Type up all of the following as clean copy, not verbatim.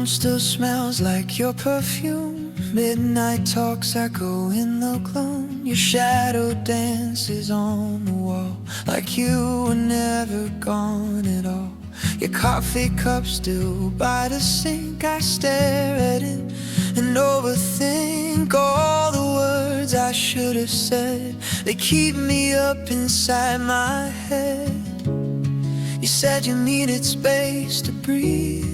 still smells like your perfume. Midnight talks echo in the gloom. Your shadow dances on the wall, like you were never gone at all. Your coffee cup still by the sink. I stare at it and overthink all the words I should have said. They keep me up inside my head. You said you needed space to breathe,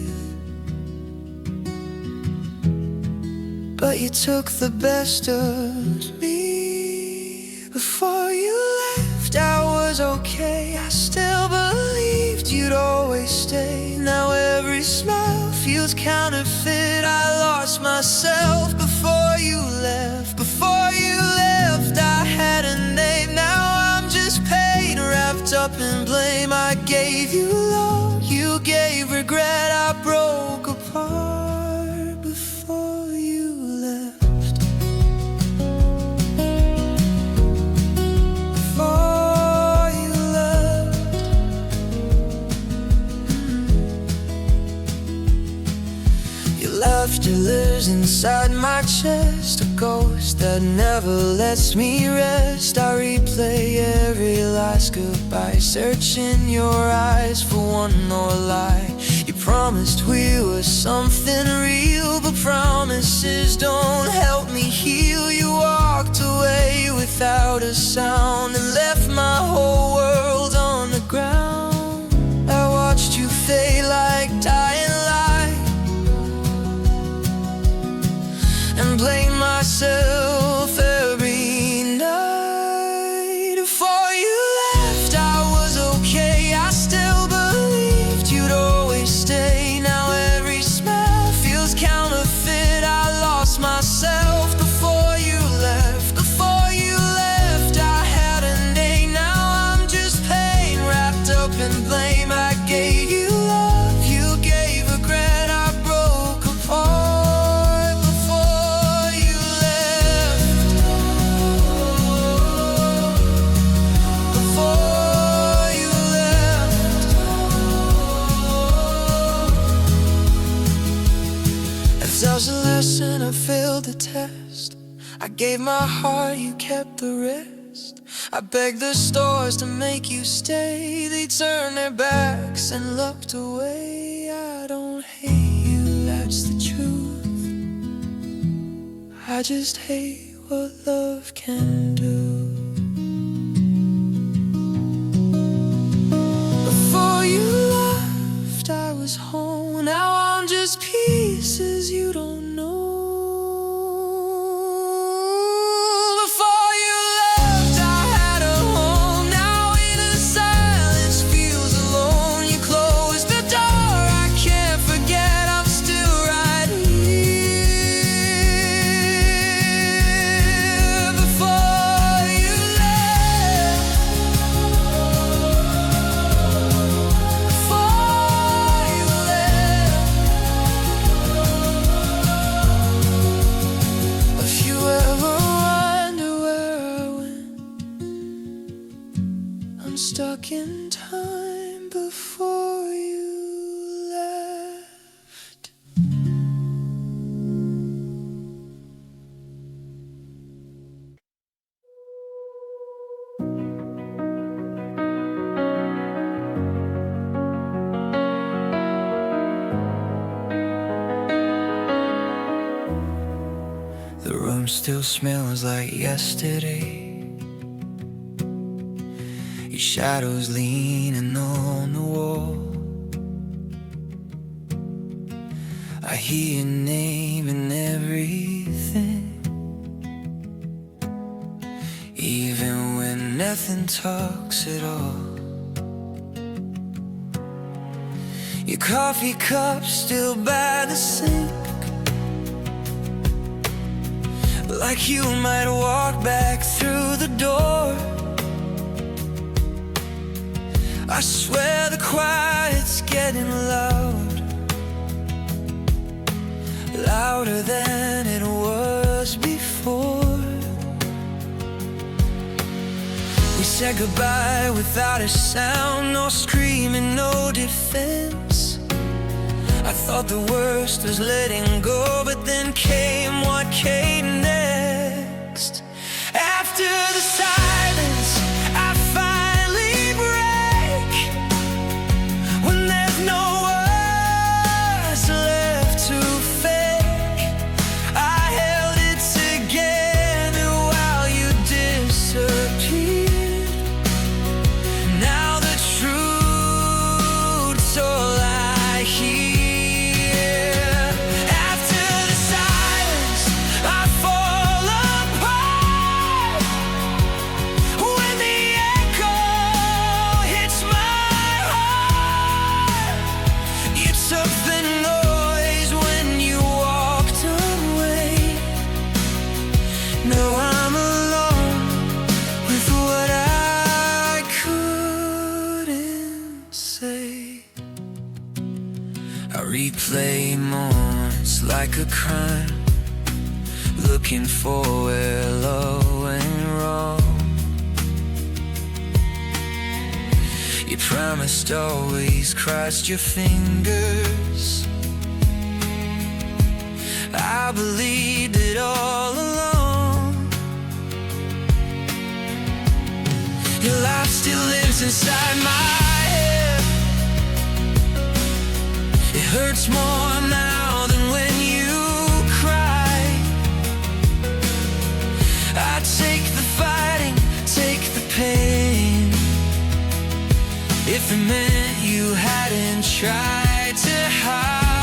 but you took the best of me. Before you left, I was okay. I still believed you'd always stay. Now every smile feels counterfeit. I lost myself before you left. Before you left, I had a name. Now I'm just pain wrapped up in blame. I gave you love, you gave regret. I broke apart before you left. Before you left. Your laughter lives inside my chest, a ghost that never lets me rest. I replay every last goodbye, searching your eyes for one more lie. You promised we were something real, but promises don't help me heal. You walked away without a sound and left my whole world on the ground. I watched you fade like dying light and blame myself every night. Before you left, I was okay. I still believed you'd always stay. Now every smell feels counterfeit. I lost myself before you left. Before you left, I had a name. Now I'm just pain wrapped up in blame. I gave you love, you gave regret. I broke apart before you left. Before you left. If there's a lesson, I failed the test. I gave my heart, you kept the rest. I begged the stars to make you stay. They turned their backs and looked away. I don't hate you, that's the truth. I just hate what love can do. Before you left, I was home. Now I'm just pieces you don't know. Before you left, I had a home. Now inner silence feels alone. You closed the door, I can't forget. I'm still right here. Before you left. Before you left. If you ever wonder where I went, I'm stuck in time before you left. The room still smells like yesterday. Your shadows leaning on the wall. I hear your name in everything, even when nothing talks at all. Your coffee cup still by the sink, like you might walk back through the door. I swear the quiet's getting loud, louder than it was before. We said goodbye without a sound, no screaming, no defense. I thought the worst was letting go, but then came what came next. After the silence, I finally break. When there's no words left to fake, I held it together while you disappeared. Now the truth's all I hear. After the silence, I fall apart. When the echo hits my heart, you took the noise when you walked away. Now I'm alone with what I couldn't say. I replay moments like a crime, looking for where love went wrong. You promised always, crossed your fingers. I believed it all along. Your life still lives inside my head. It hurts more now than when you cried. I take the fighting, take the pain, if it meant you hadn't tried to hide.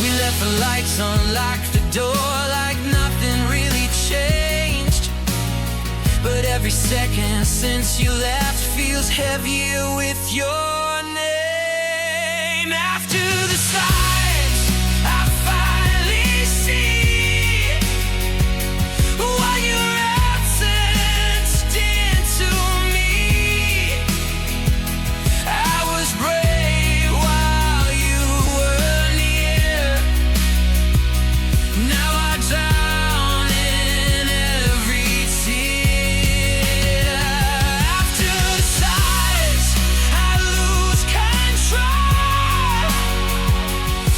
We left the lights on, locked the door like nothing really changed. But every second since you left feels heavier with your name. After the silence, I finally see what your absence did to me. I was brave while you were near. Now I drown in every tear. After the silence, I lose control.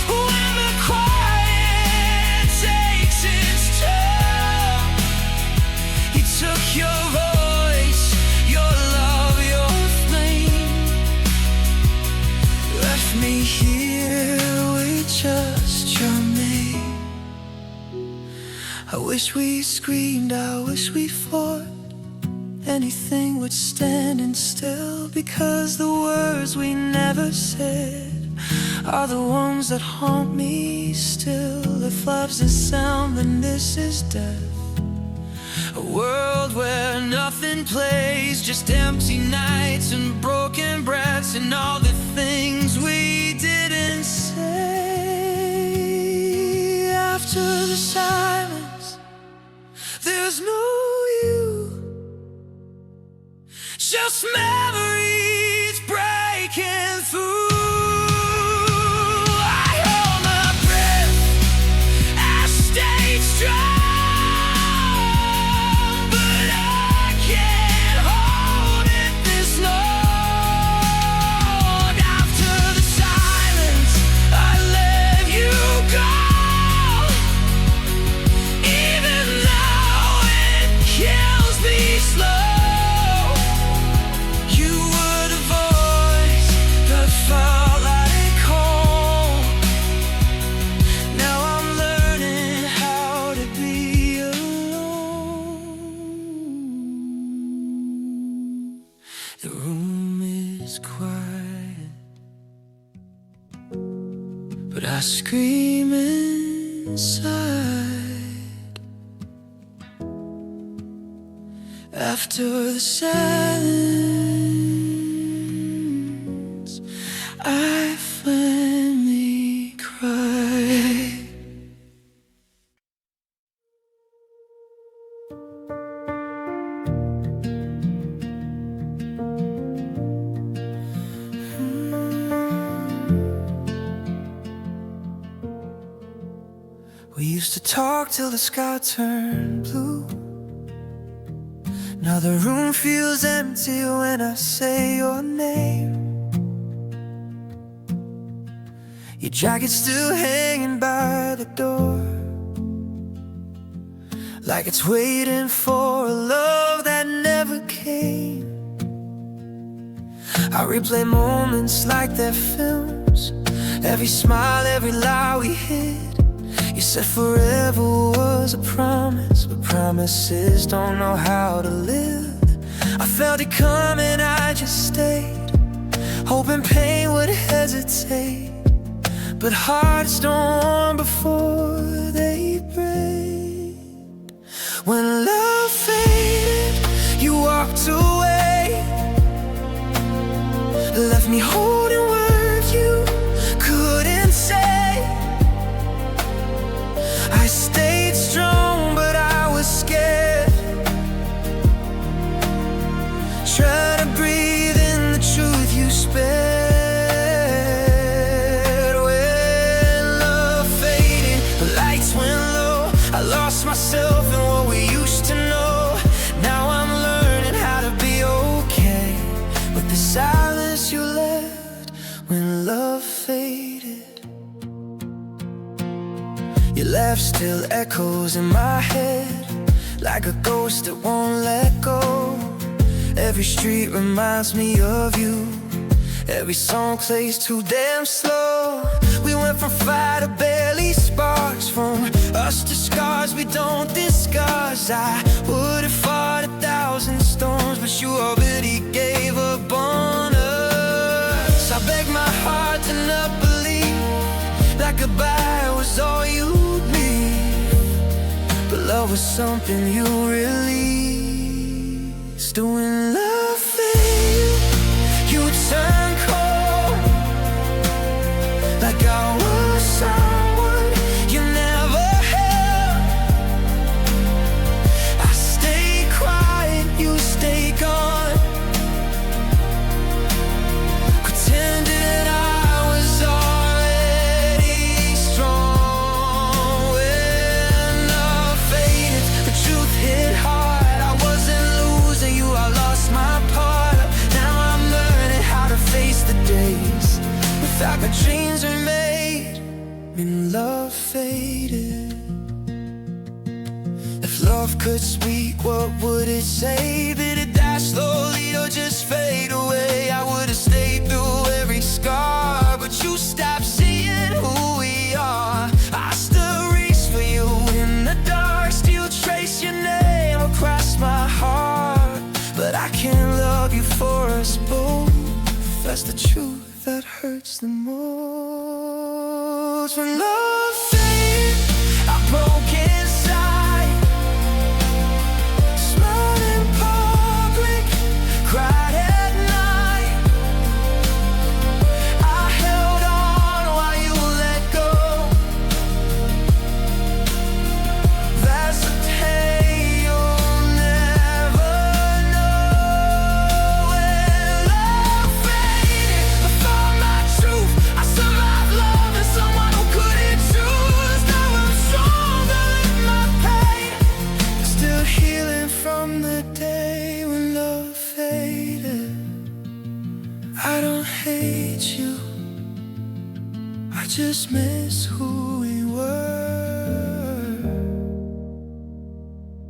When the quiet takes its toll, you took your voice, your love, your flame, left me here with just your name. I wish we screamed, I wish we fought. Anything would standing still, because the words we never said are the ones that haunt me still. If love's a sound, then this is death. A world where nothing plays, just empty nights and broken breaths, and all the things we didn't say. After the silence, there's no you, just memories breaking through. I hold my breath, I stay strong, but I can't hold it this long. After the silence, I let you go, even though it kills me slow. You were the voice that felt like home. Now I'm learning how to be alone. The room is quiet, but I scream inside. After the silence, I finally cry. We used to talk till the sky turned blue. Now the room feels empty when I say your name. Your jacket's still hanging by the door, like it's waiting for a love that never came. I replay moments like they're films, every smile, every lie we hid. You said forever was a promise, but promises don't know how to live. I felt it coming, I just stayed, hoping pain would hesitate. But hearts don't warm before they break. When love faded, you walked away, left me holding words you couldn't say. I stayed strong, but I was scared. Try to breathe in the truth you spared. I lost myself in what we used to know. Now I'm learning how to be okay with the silence you left when love faded. Your laugh still echoes in my head, like a ghost that won't let go. Every street reminds me of you, every song plays too damn slow. We went from fire to barely sparks, from us to scars we don't discuss. I would have fought 1,000 storms, but you already gave up on us. I begged my heart to not believe that goodbye was all you'd need, but love was something you released. When love failed, you turned cold, like I was someone you never held. I stayed quiet, you stayed gone, pretended I was already strong. When love faded, the truth hit hard. I wasn't losing you, I lost my part. Now I'm learning how to face the days without the dreams we made when love faded. If love could speak, what would it say? Did it die slowly or just fade away? I would have stayed through every scar, but you stopped seeing who we are. I still reach for you in the dark, still trace your name across my heart. But I can't love you for us both, that's the truth that hurts the most. When love faded, I broke inside, smiled in public, cried at night. I held on while you let go. That's a tale you'll never know. When love faded, I found my truth. I survived love and someone who couldn't choose. Now I'm stronger in my pain, still healing from the day when love faded. I don't hate you, I just miss who we were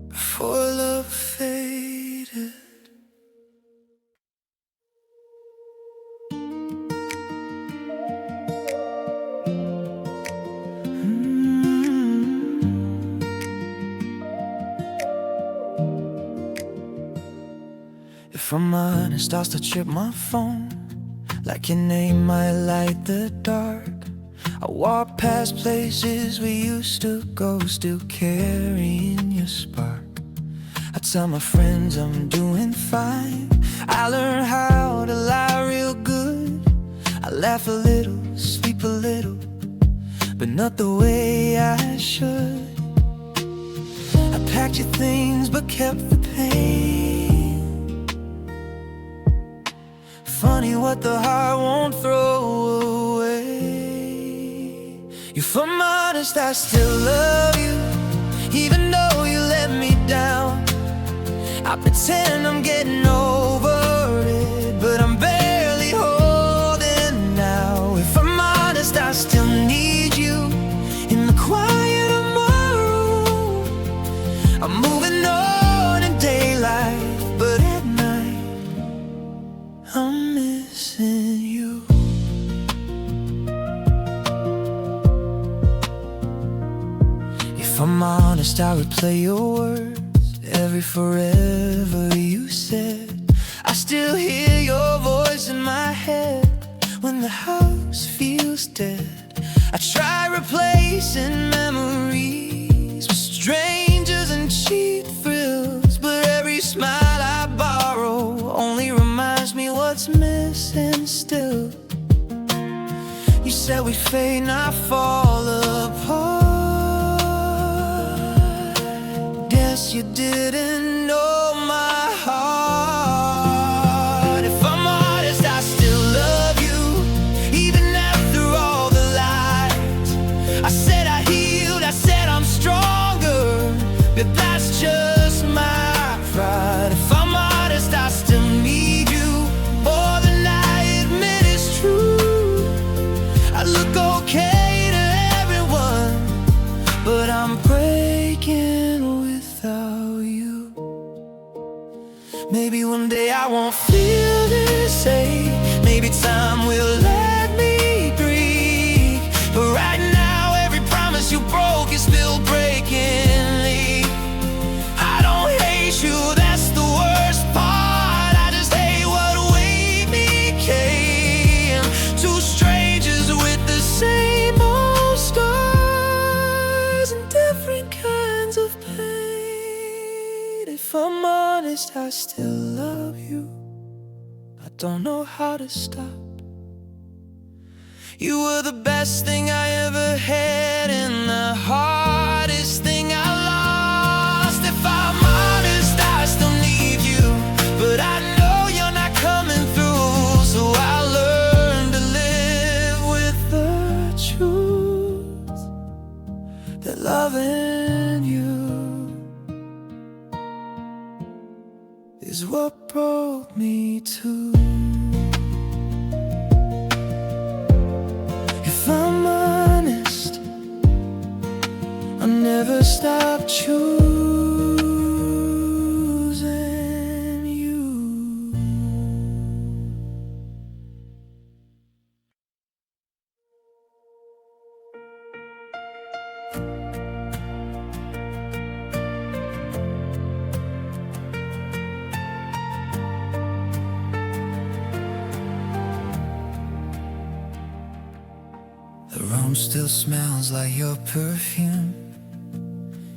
before love faded. If I'm honest, I'll still check my phone, like your name might light the dark. I walk past places we used to go, still carrying your spark. I tell my friends I'm doing fine, I learned how to lie real good. I laugh a little, sleep a little, but not the way I should. I packed your things but kept the pain. Funny what the heart won't throw away. If I'm honest, I still love you, even though you let me down. I pretend I'm getting over it, but I'm barely holding now. If I'm honest, I still need you in the quiet of my room. I'm moving on in daylight, but at night I'm missing you. If I'm honest, I replay your words, every forever you said. I still hear your voice in my head when the house feels dead. I try replacing memories with strangers and cheap thrills, but every smile I borrow only reminds me what's missing still. You said we'd fade, not fall apart. Guess you didn't know my heart. If I'm honest, I still love you, even after all the lies. I said I healed, I said I'm stronger, but that's just my pride. If I'm honest, I still need you more than I admit it's true. I look okay to everyone, but I'm breaking without you. Maybe one day I won't feel this same. Maybe time will let me breathe, but right now every promise you broke is still breaking me. I don't hate you, that's the worst part. I just hate what we became. Two strangers with the same old scars and different kinds of pain. If I'm honest, I still love you. I don't know how to stop. You were the best thing I ever had and the hardest thing I lost. If I'm honest, I still need you, but I know you're not coming through. So I learned to live with the truth that loving you is what broke me too. If I'm honest, I never stopped choosing you. The room still smells like your perfume,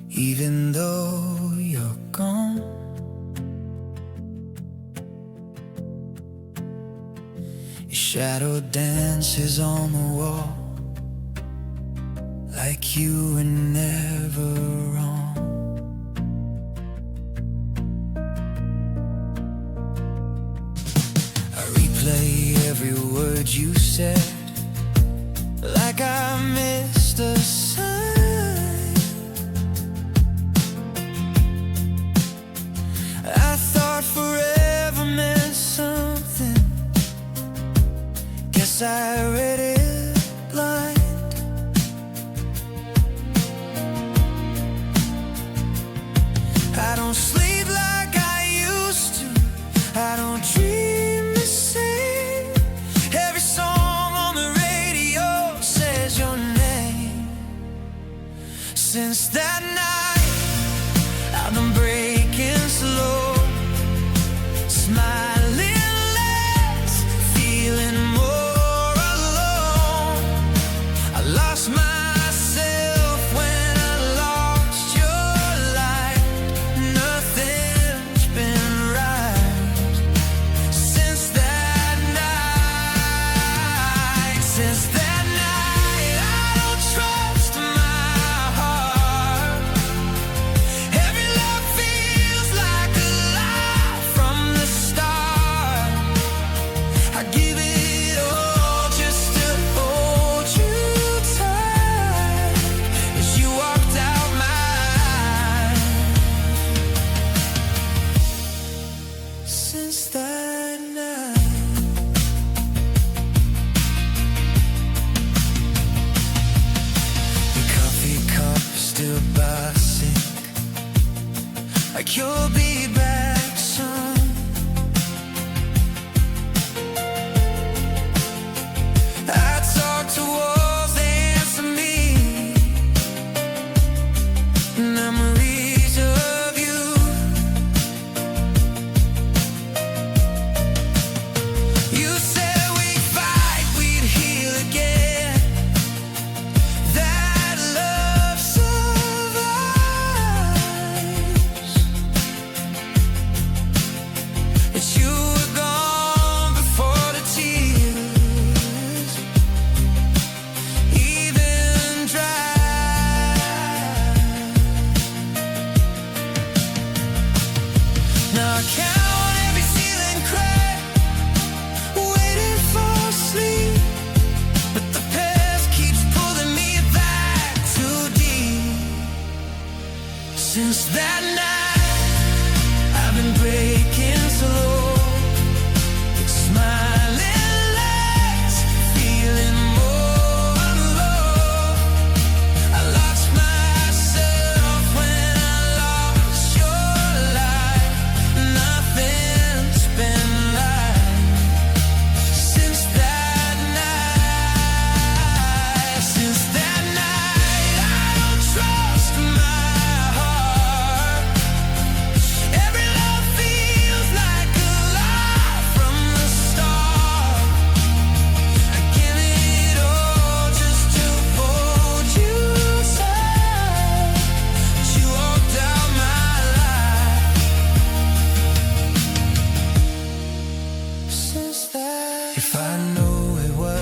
even though you're gone. Your shadow dances on the wall, like you were never wrong. I replay every word you said, like I missed a sign. I thought forever meant something, guess I read it blind. I don't sleep like I used to, I don't dream the same. Every song on the radio says your name. Since that night, I've been breaking slow, smiling less, feeling more alone.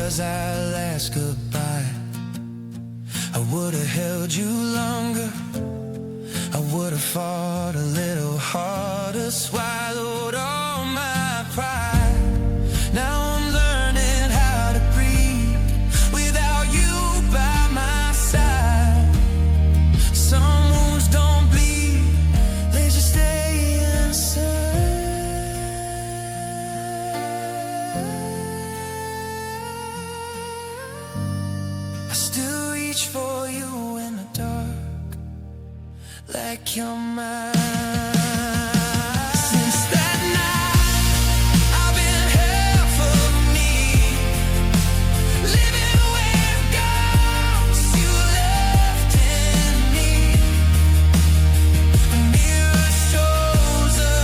was our last goodbye. I would've held you longer, I would've fought a little harder, swallowed all my pride. Now I'm learning how to breathe without you by my side. Some wounds don't bleed, they just stay inside. I still reach for you in the dark, like you're mine. Since that night, I've been half of me, living with ghosts you left in me. The mirror shows a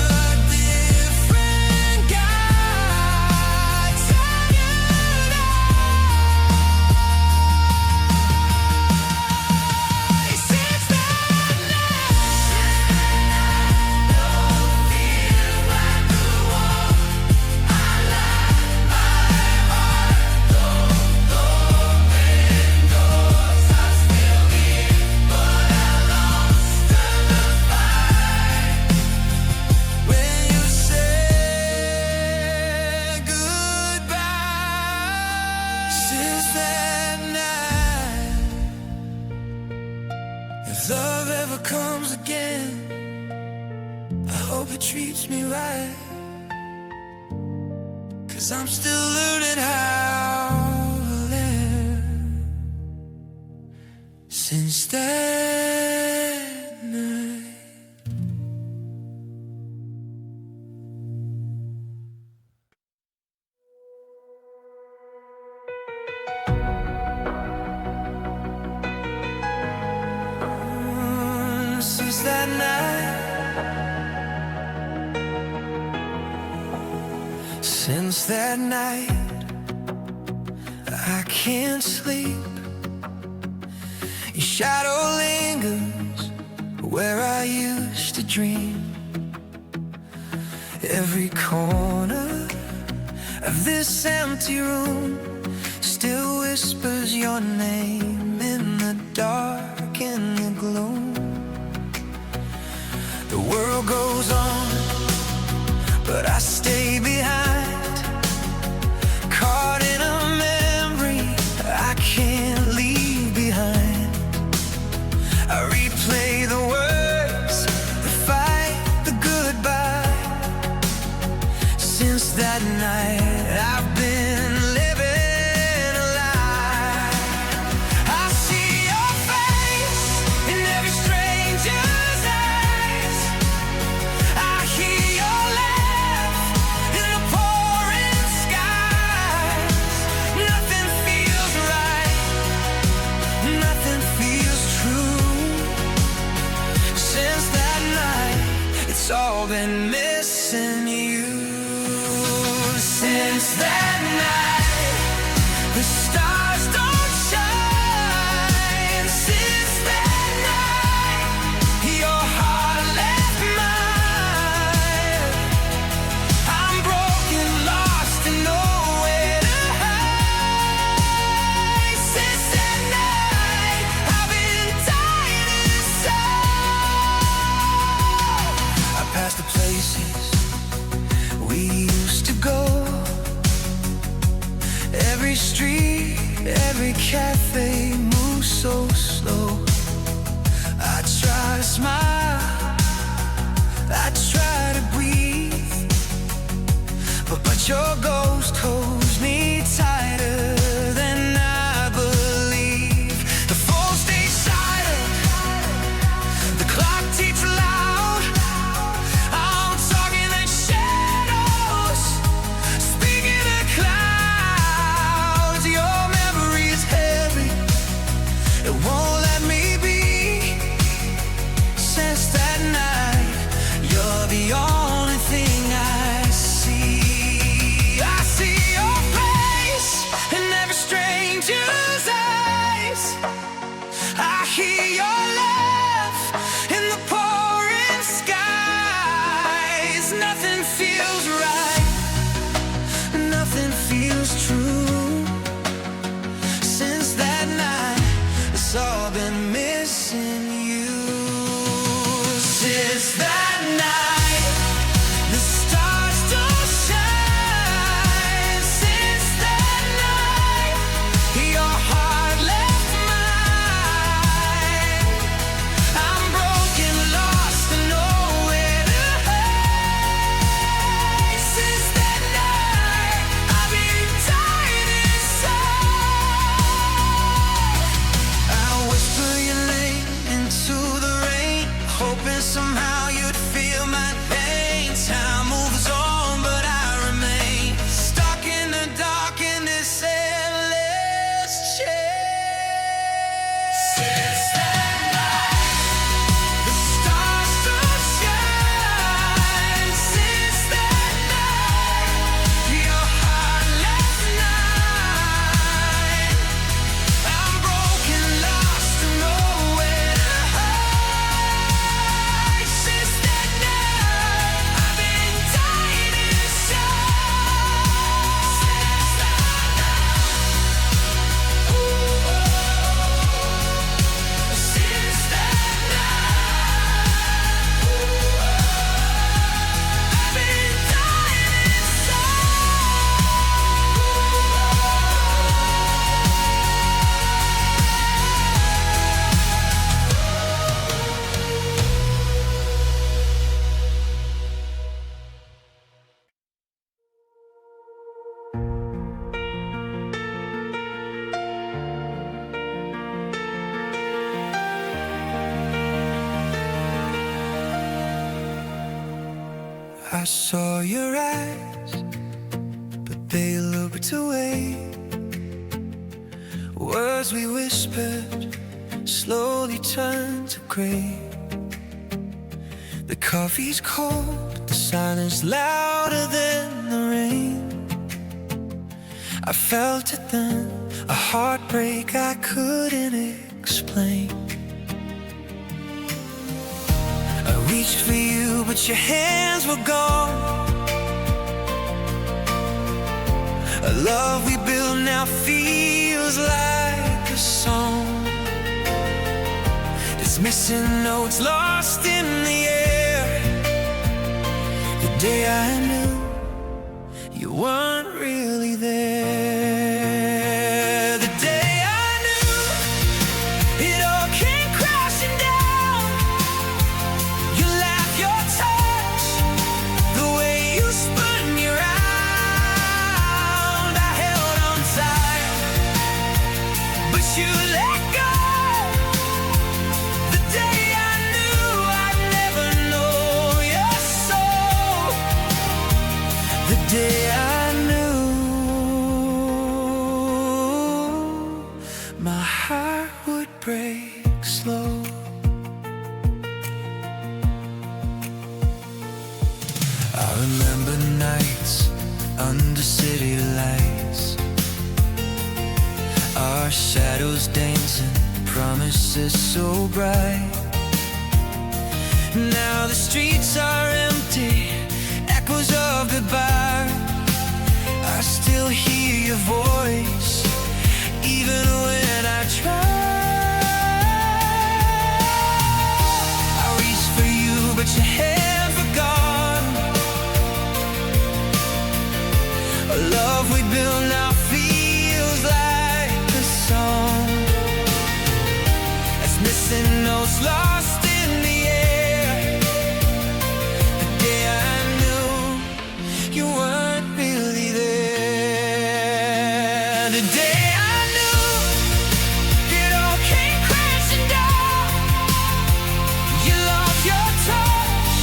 different guy, tired eyes. Since that if love ever comes again, I hope it treats me right, 'cause I'm still learning how to live. Since that night. Since that night, since that night, I can't sleep. Your shadow lingers where I used to dream. Every corner of this empty room still whispers your name in the dark and the gloom. The world goes on, but I stay behind, caught in a memory I can't leave behind. I replay the words, the fight, the goodbye. Since that night, I've been living a lie. I see your face in every stranger's eyes. I hear your laugh in the pouring skies. Nothing feels right, nothing feels true. Since that night, it's all been missing you. Since that night, the stars don't shine. Since that night, your heart left mine. I'm broken, lost, and nowhere to hide. Since that night, I've been dying inside. I passed the places we used to go, every street, every cafe moves so slow. I try to smile, I try to breathe, but your ghost holds me tighter than I believe. The phone stays silent, the clock ticks loud. I'm talking in shadows, speaking to clouds. Your memory is heavy, it won't let me be. Since that night, you're the only thing I see. I see your face, and I saw your eyes, but they looked away. Words we whispered slowly turned to gray. The coffee's cold, the silence louder than the rain. I felt it then, a heartbreak I couldn't explain. I reached for you, but your hands were gone. A love we built now feels like a song. It's missing notes lost in the air. The day I knew you weren't really there. The day I knew it all came crashing down. Your laugh, your touch, the way you spun me round. I held on tight, but you let go. The day I knew I'd never know your soul. The day I knew my heart would break slow. I remember nights under city lights, our shadows dancing, promises so bright. Now the streets are empty, echoes of goodbye. I still hear your voice, even when I try. I reach for you, but your hands were gone. A love we built now feels like a song. It's missing notes lost in the air. The day I knew you weren't really there. The day I knew it all came crashing down. Your love, your touch,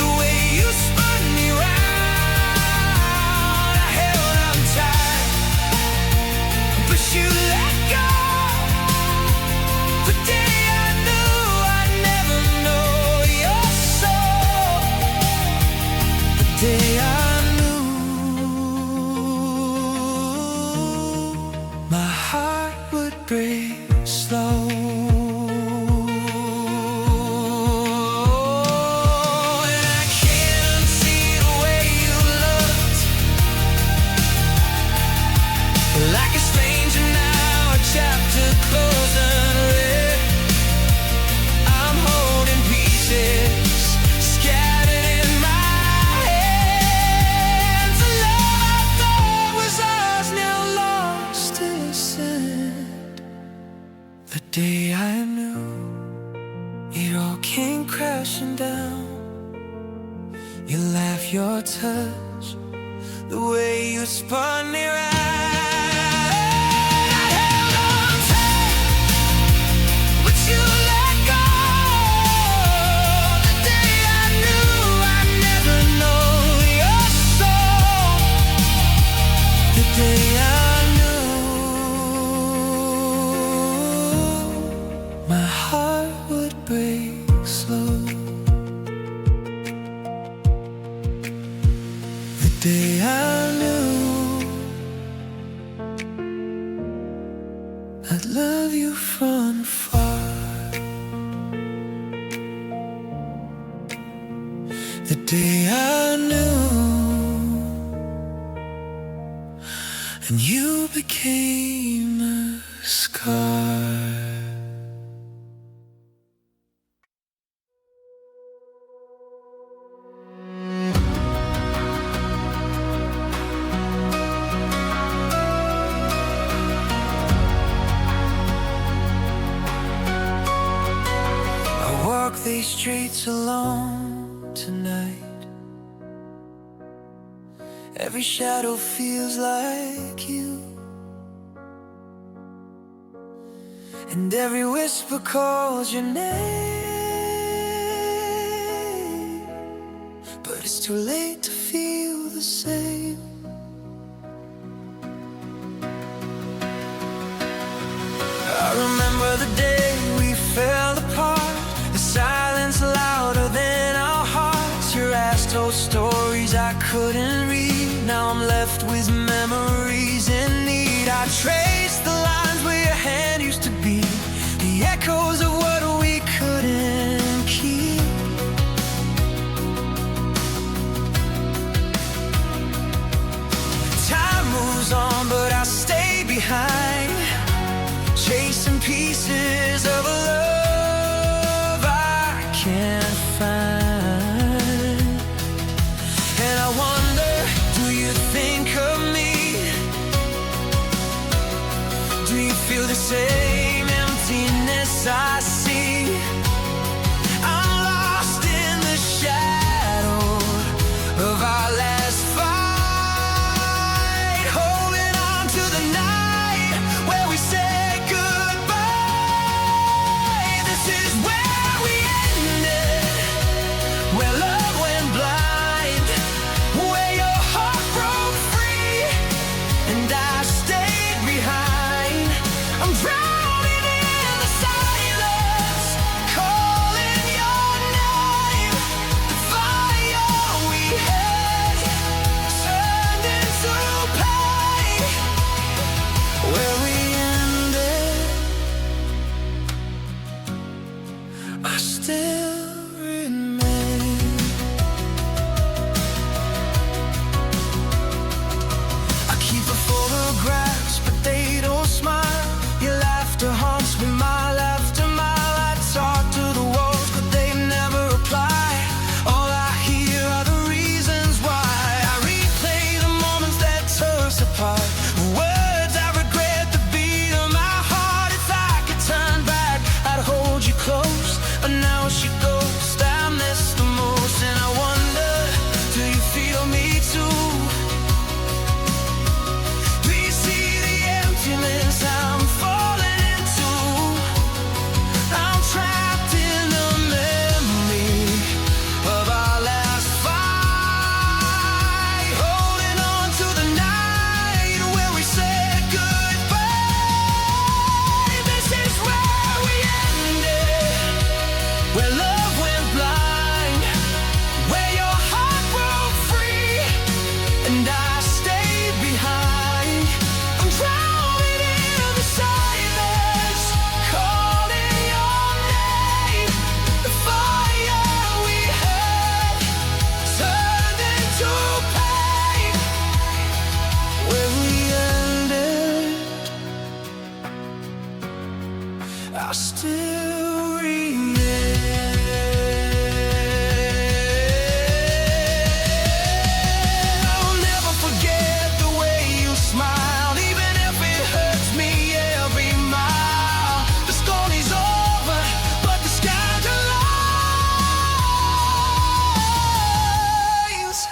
the way you spun me round. I held on tight, but you let go. The day I knew I'd never know your soul. The day I knew my heart would break slow. And I can't unsee the way you looked, like a stranger now, a chapter closed unread. I'm holding pieces scattered in my hands. The love I thought was ours, now lost in sand. The day I knew it all came crashing down. Your laugh, your touch, the way you spun me round. I held on tight, but you let go. The day I knew I'd never know your soul. The day I knew my heart would break slow. The day I knew I'd love you from afar. The day I knew, and you became a scar. I walk these streets alone tonight. Every shadow feels like you, and every whisper calls your name. But it's too late to feel the same. I remember the day we fell apart, the silence louder than our hearts. Your ass told stories I couldn't read. Now I'm left with memories in need. I traced the lines where your hand used to be, the echoes of what we couldn't keep. Time moves on, but I stay behind, chasing pieces of a love I can't find. And I wonder, do you think of me? Do you feel the same emptiness I see? I'm lost in the shadow of our last fight, holding on to the night where we said goodbye. This is where we ended, where love went blind, where your heart broke free and I stayed behind. I'm drowning in the silence, calling your name. The fire we had turned into pain. Where we ended, I still remain. I keep the photographs, but they don't smile. Your laughter haunts me mile after mile. I talk to the walls, but they never reply. All I hear are the reasons why. I replay the moments that tore us apart, words I regret, the beat of my heart. If I could turn back, I'd hold you close, but now she goes, I miss the most. And I wonder, do you feel me too? Do you see the emptiness I'm falling into? I'm trapped in the memory of our last fight, holding on to the night where we said goodbye. This is where we ended, where love went blind, where your heart broke free and I stayed behind. I'm drowning in the silence, calling your name. The fire we had turned into pain. Where we ended, I still remain. I'll never forget the way you smiled, even if it hurts me every mile. The storm is over, but the skies are lines.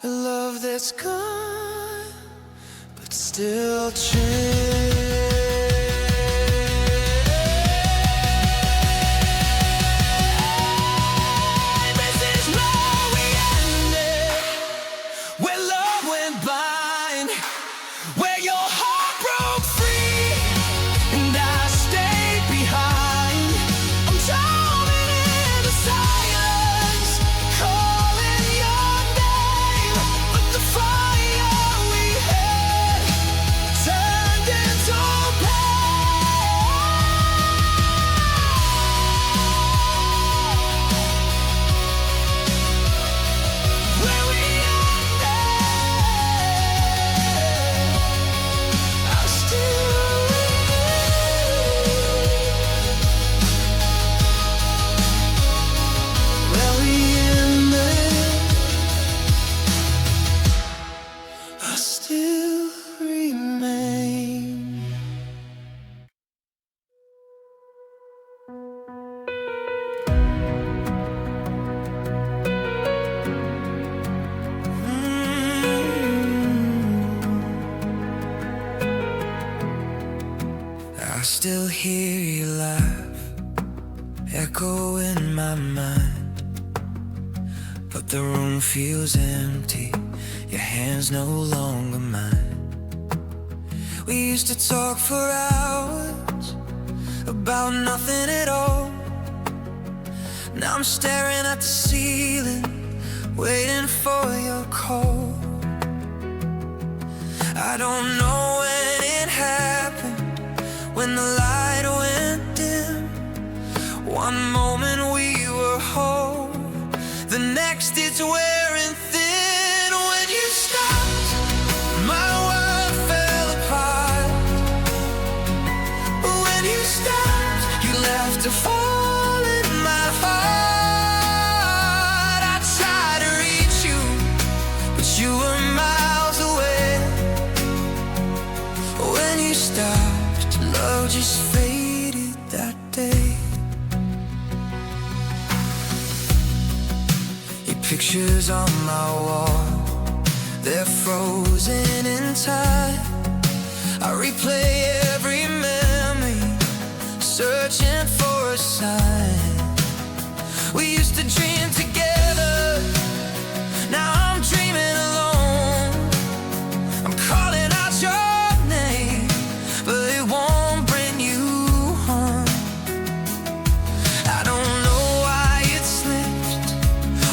A love that's gone, but still This is where we ended, where love went blind, where your heart broke free and I stayed behind. I'm drowning in the silence, calling your name, but the fire we had turned into where we ended, I still where we ended, I still remain. I still hear you laugh, echo in my mind, but The room feels empty, your hand's no longer mine. We used to talk for hours about nothing at all. Now I'm staring at the ceiling, waiting for your call. I don't know when it happened, when the light went dim. One moment we were whole, the next it's wearing thin. When you stopped, my world fell apart. When you stopped, you left a hole in my heart. I tried to reach you, but you were miles away. When you stopped, love just faded that day. Pictures on my wall, they're frozen in time. I replay every memory, searching for a sign. We used to dream together, now I'm dreaming alone. I'm calling out your name, but it won't bring you home. I don't know why it slipped,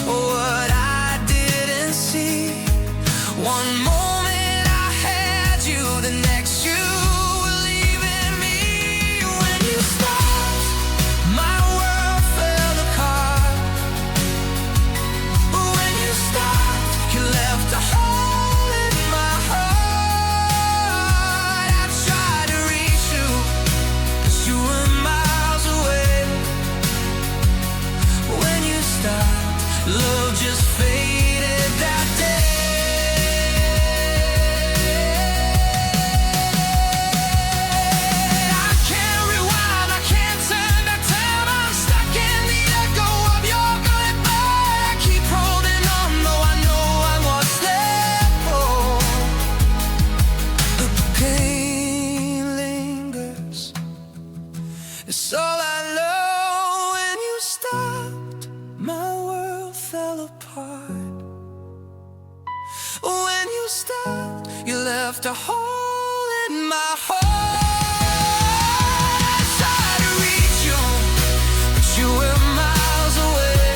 or what I didn't see. One moment I had you, the next you were leaving me. When you stopped, my world fell apart. When you stopped, you left a hole in my heart. I tried to reach you, but you were miles away. When you stopped, love just faded that day. I can't rewind, I can't turn back time. I'm stuck in the echo of your goodbye. I keep holding on, though I know I'm what's left for. But the pain lingers, it's all I know. When you stopped, my world fell apart. When you stopped, you left a hole in my heart. I tried to reach you, but you were miles away.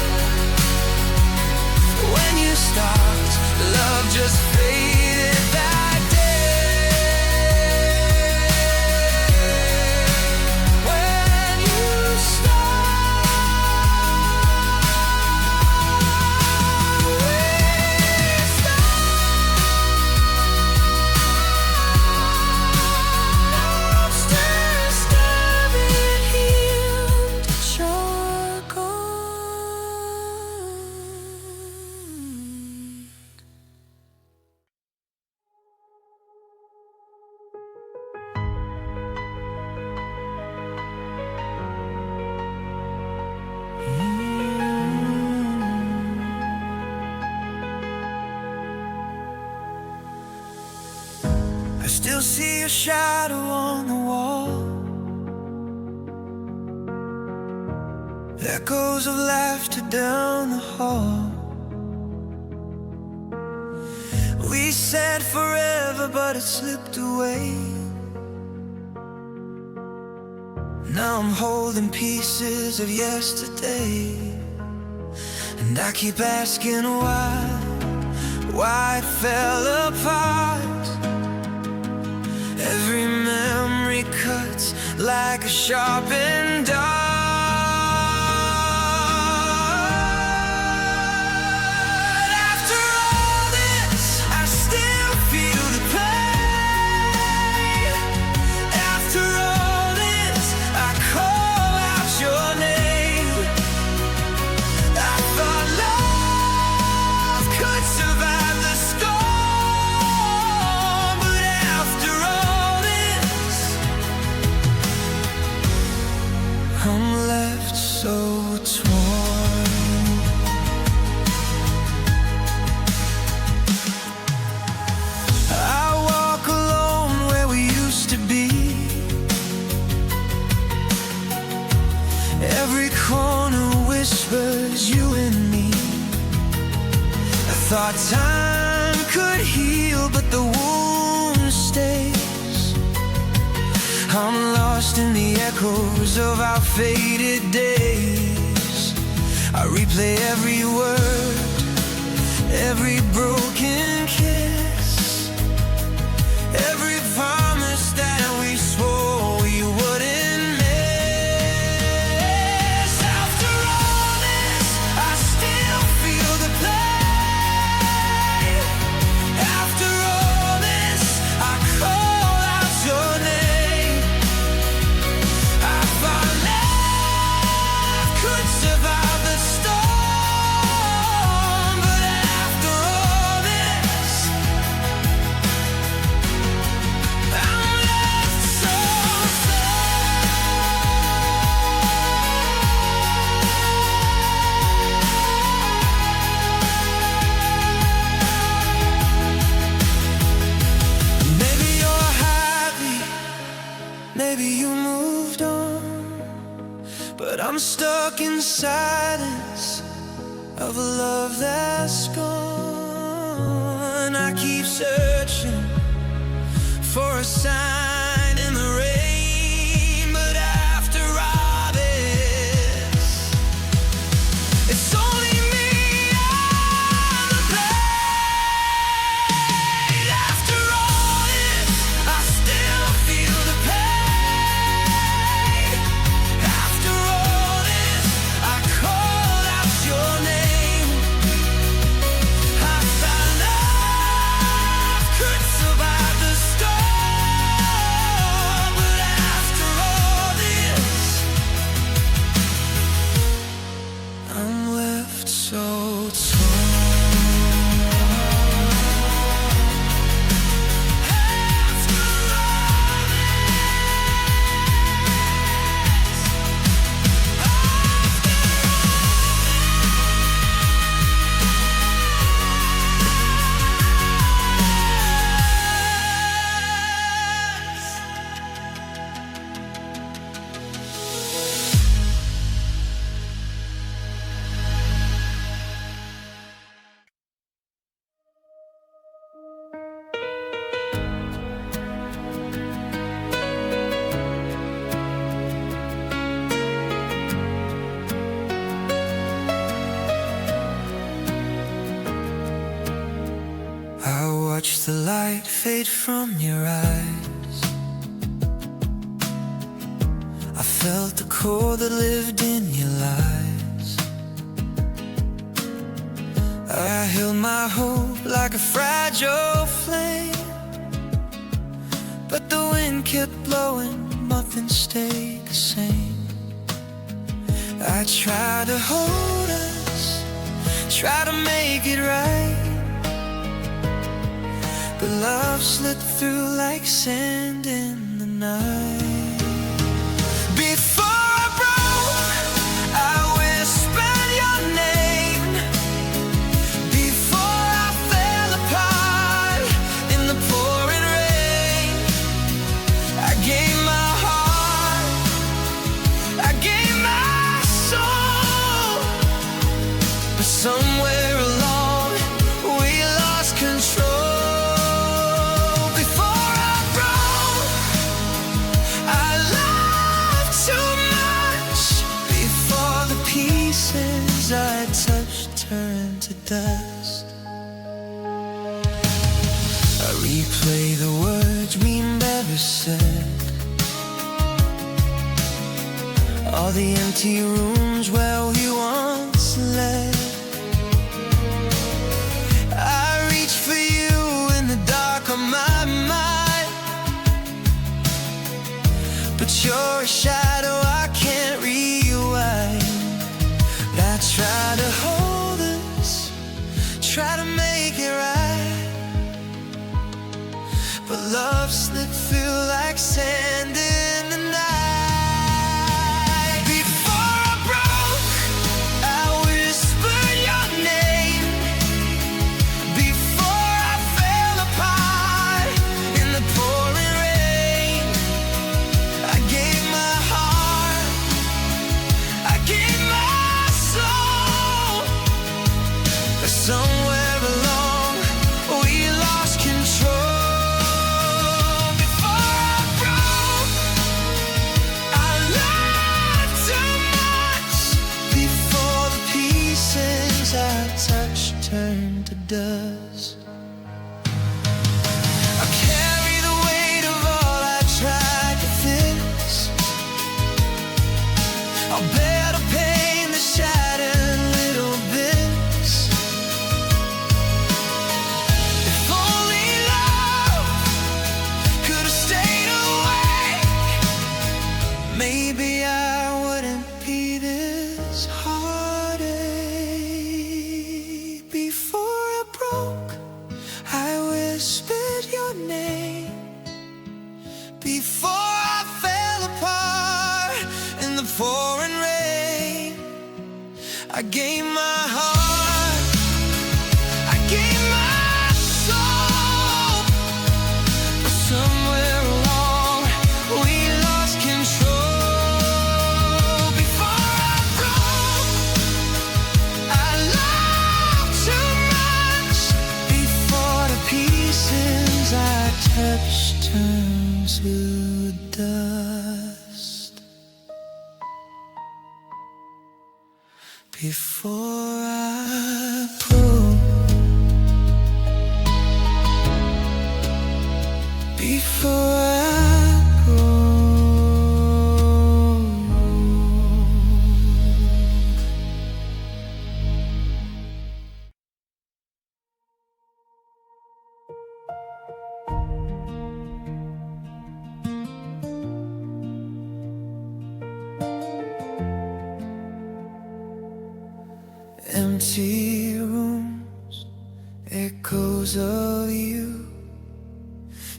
When you stopped, love just faded that day. When you I still see your shadow on the wall, echoes of laughter down the hall. We said forever, but it slipped away. Now I'm holding pieces of yesterday, and I keep asking why it fell apart. Every memory cuts like a sharpened dart. After all this, I still feel the pain. After all this, I call out your name. I thought love could survive the storm, but after all this, Thought time could heal, but the wound stays. I'm lost in the echoes of our faded days. I replay every word, every broken kiss, every promise that we swore we wouldn't miss. After all this, I still feel the pain. After all this, I call out your name. I thought love could survive the storm, but after all this, I'm left so sad. Maybe you're happy, maybe you moved on, but I'm stuck in silence of a love that's gone. I keep searching for a sign in the rain, but after all this, it's only me and the pain. After all this, I still feel the pain. After all this, I call out your name. I thought love could survive the storm, but after all this, I'm left so torn. After all I watched the light fade from your eyes. I felt the cold that lived in your lies. I held my hope like a fragile flame, but the wind kept blowing, nothing stayed the same. I tried to hold us, try to make it right, but love slipped through like sand in the night. Before I broke, I whispered your name. Before I fell apart in the pouring rain, I gave my heart, I gave my soul, but somewhere along we lost control. I touched turned to dust. I replay the words we never said, all the empty rooms where we once led. I reach for you in the dark of my mind, but you're a shadow I can't rewind. I try to hold us, try to make it right, but love slipped through like sand in the night. Before I broke, I whispered your name. Before I fell apart in the pouring rain, I gave my heart, I gave my soul, but somewhere along pouring rain. I gave my heart, I gave my soul, but somewhere along we lost control. Before I broke, I loved too much. Before the pieces I touched turned to dust. Before I broke, before I broke. Empty rooms, echoes of you,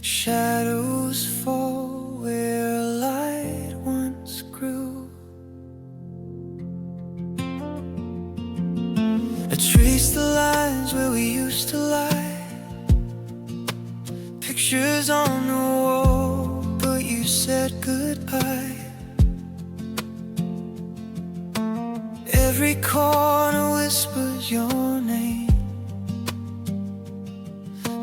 shadows fall where light once grew. I trace the lines where we used to lie, pictures on the wall, but you said goodbye. Every corner whispers your name,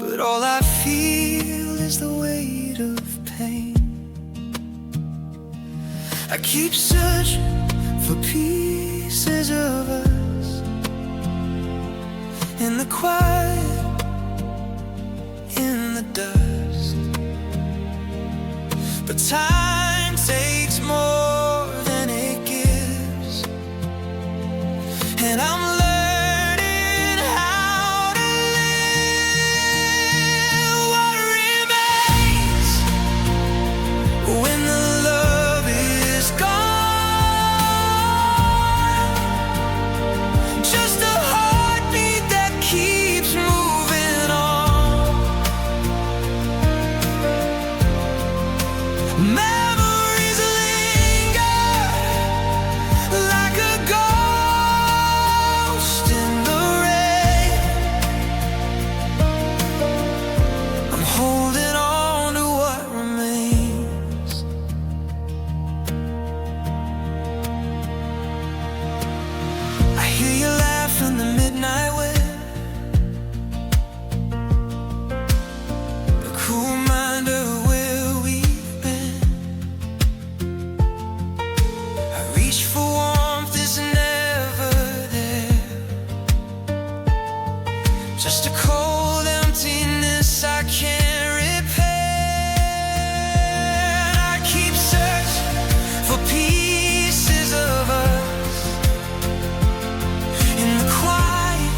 but all I feel is the weight of pain. I keep searching for pieces of us in the quiet, in the dust. But time takes more than it gives, and I'm learning how to live. What remains when the love is gone? Just a heartbeat that keeps moving on. Memories linger like a ghost in the rain. I'm holding on to what remains. I hear you laugh in the midnight wind, a cool reminder of where we've been. I reach for warmth, it's never there, just a cold emptiness I can't repair. I keep searching for pieces of us in the quiet,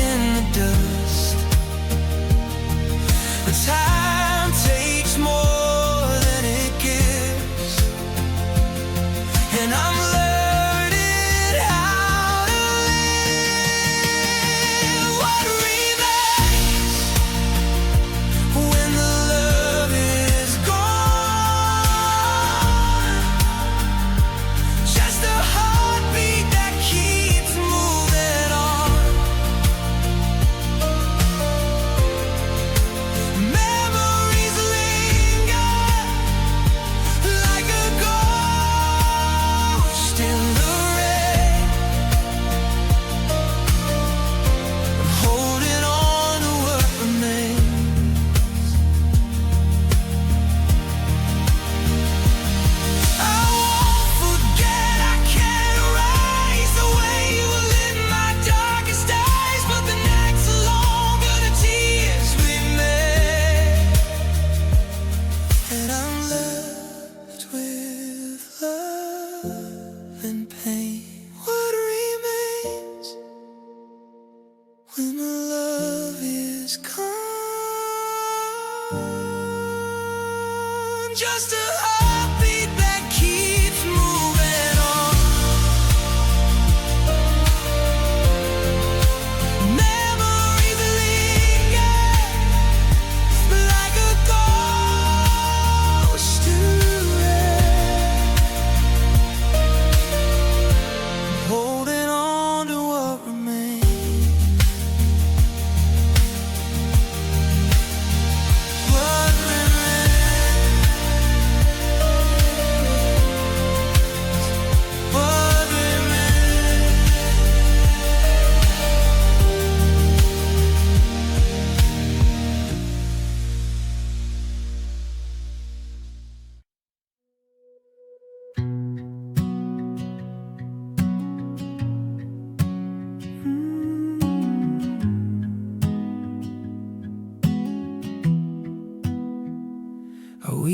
in the dust. But time takes more than it gives, and I'm learning how to live. What remains when the love is gone? Just a heartbeat that keeps moving on. Memories linger like a ghost in the rain. I'm holding on to what remains. I won't forget, I can't erase the way you lit my darkest days. But the nights are longer, the tears we made, and I'm left with love and pain. What remains when the love is gone? Just a heartbeat that keeps moving on. Memories linger like a ghost in rain.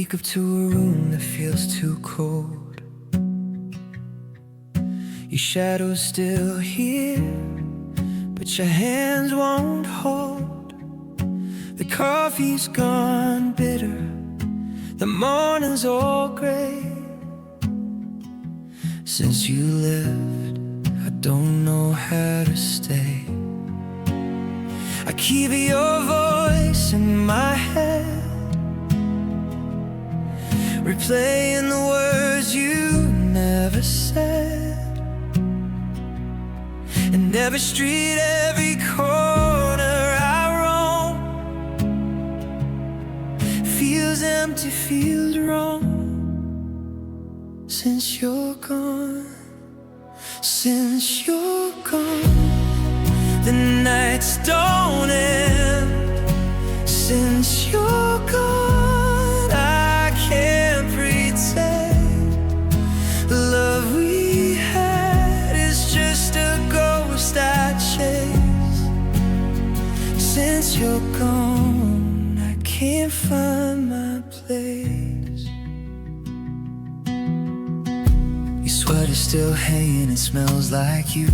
wake up to a room that feels too cold. Your shadow's still here, but your hands won't hold. The coffee's gone bitter, the morning's all gray. Since you left, I don't know how to stay. I keep your voice in my head, replaying the words you never said. And every street, every corner I roam feels empty, feels wrong. Since you're gone, since you're gone, the nights don't end. Since you're gone, I can't pretend the love we had is just a ghost I chase. Since you're gone, I can't find my place. Your sweater's still hanging, it smells like you.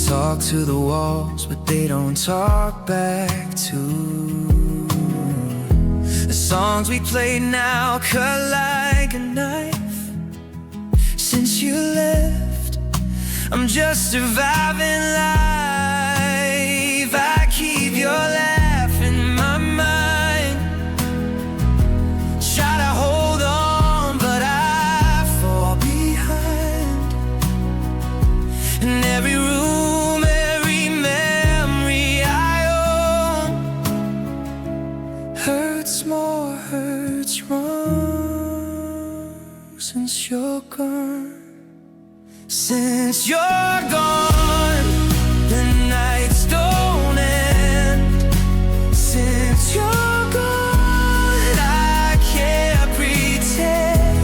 Talk to the walls, but they don't talk back to the songs we play now, cut like a knife. Since you left, I'm just surviving life. I keep your laugh in my mind, try to hold on, but I fall behind. And every room, hurts wrong. Since you're gone, since you're gone, the nights don't end. Since you're gone, I can't pretend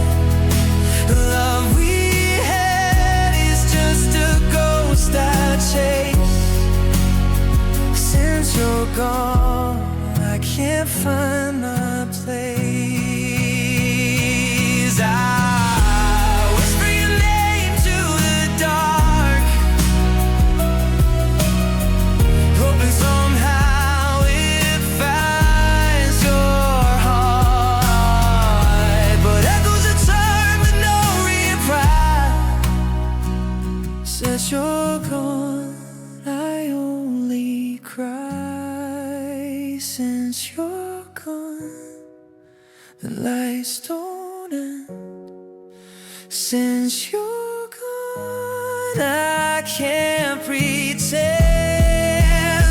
the love we had is just a ghost I chase. Since you're gone, I can't find my place. I whisper your name to the dark, hoping somehow it finds your heart. But echoes return with no reply. Since you're gone, I only cry. Since you're gone, the lights don't end. Since you're gone, I can't pretend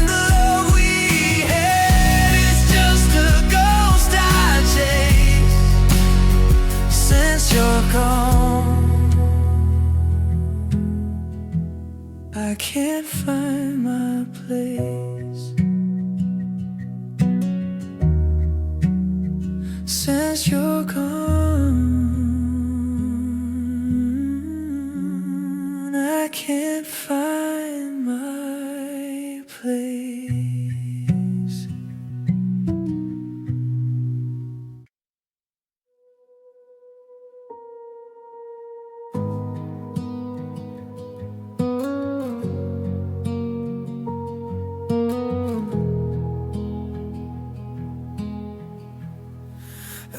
the love we had is just a ghost I chase. Since you're gone, I can't find my place. Since you're gone, I can't find my place.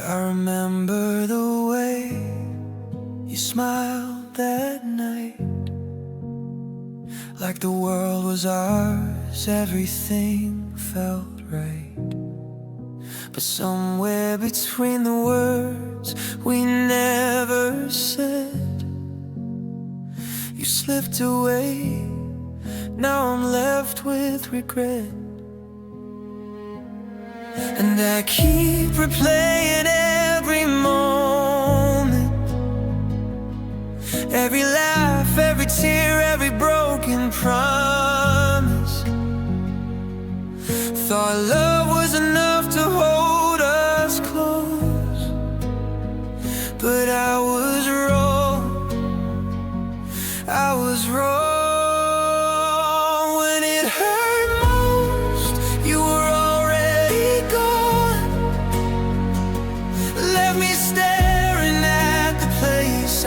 I remember the way you smiled that night, like the world was ours, everything felt right. But somewhere between the words we never said, you slipped away, now I'm left with regret. And I keep replaying every moment, every laugh, every tear, every broken promise. Thought love was enough to hold us close, but I was wrong, I was wrong. When it hurt most, you were already gone.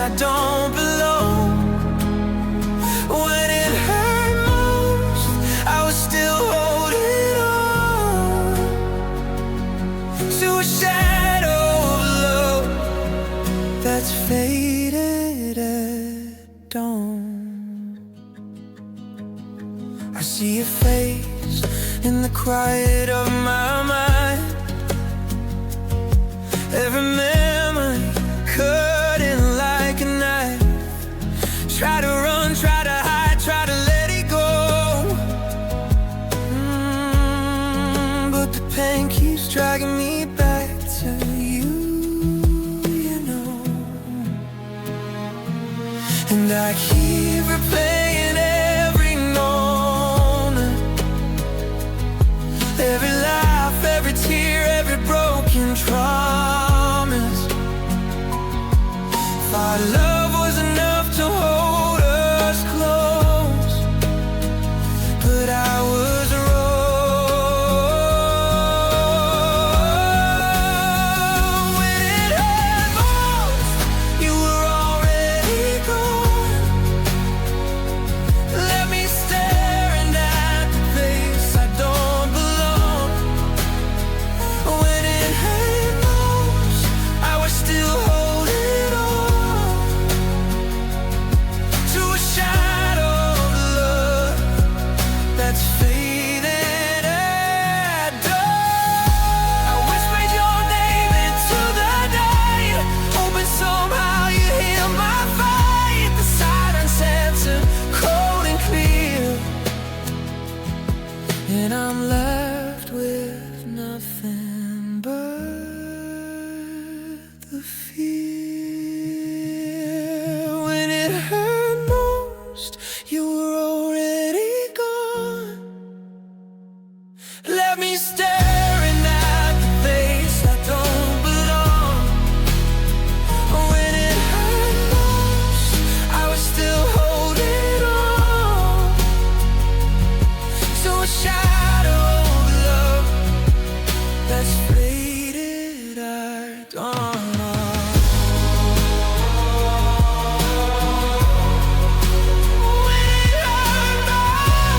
I don't belong. When it hurt most, I was still holding on to a shadow of love that's faded at dawn. I see your face in the quiet of my mind. Every memory cutting like a knife. Try to run, try to hide, try to let it go. But the pain keeps dragging me back to you, you know. And I keep replaying every moment, every laugh, every tear, every broken promise. Thought love was enough to hold us close, but I was wrong. When it hurt most, you were already gone. Left me staring at the place I don't belong. When it hurt most, I was still holding on to a shadow of love that's faded at dawn. I whispered your name into the night, hoping somehow you hear my fight. The silence answered cold and clear, and I'm left with nothing but the fear. When it hurt most, you were already gone. Left me staring at the place I don't belong. When it hurt most, I was still holding on to a shadow of love that's faded at dawn. When it hurt most,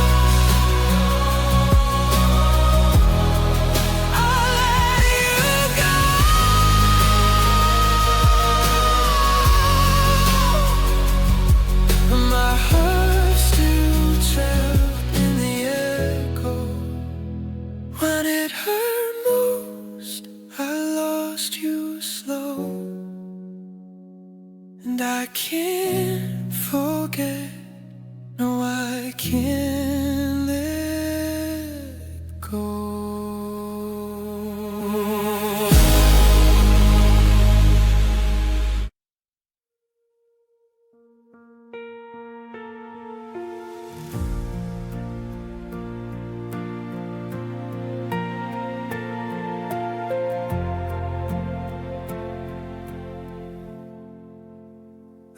I'll let you go. My heart still trapped in the echo. When it hurt most, I lost you slow, and I can't forget, no, I can't let go.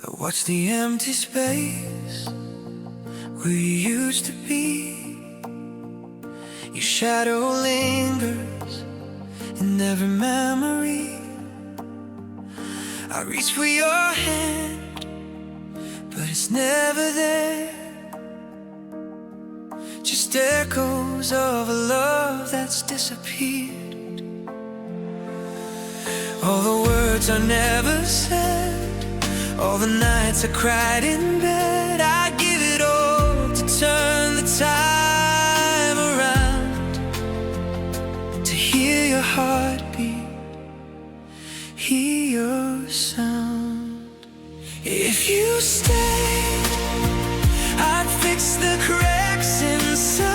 I watch the empty space where you used to be. Your shadow lingers in every memory. I reach for your hand, but it's never there. Just echoes of a love that's disappeared. All the words are never said, all the nights I cried in bed. I give it all to turn the time around, to hear your heartbeat, hear your sound. If you stayed, I'd fix the cracks inside,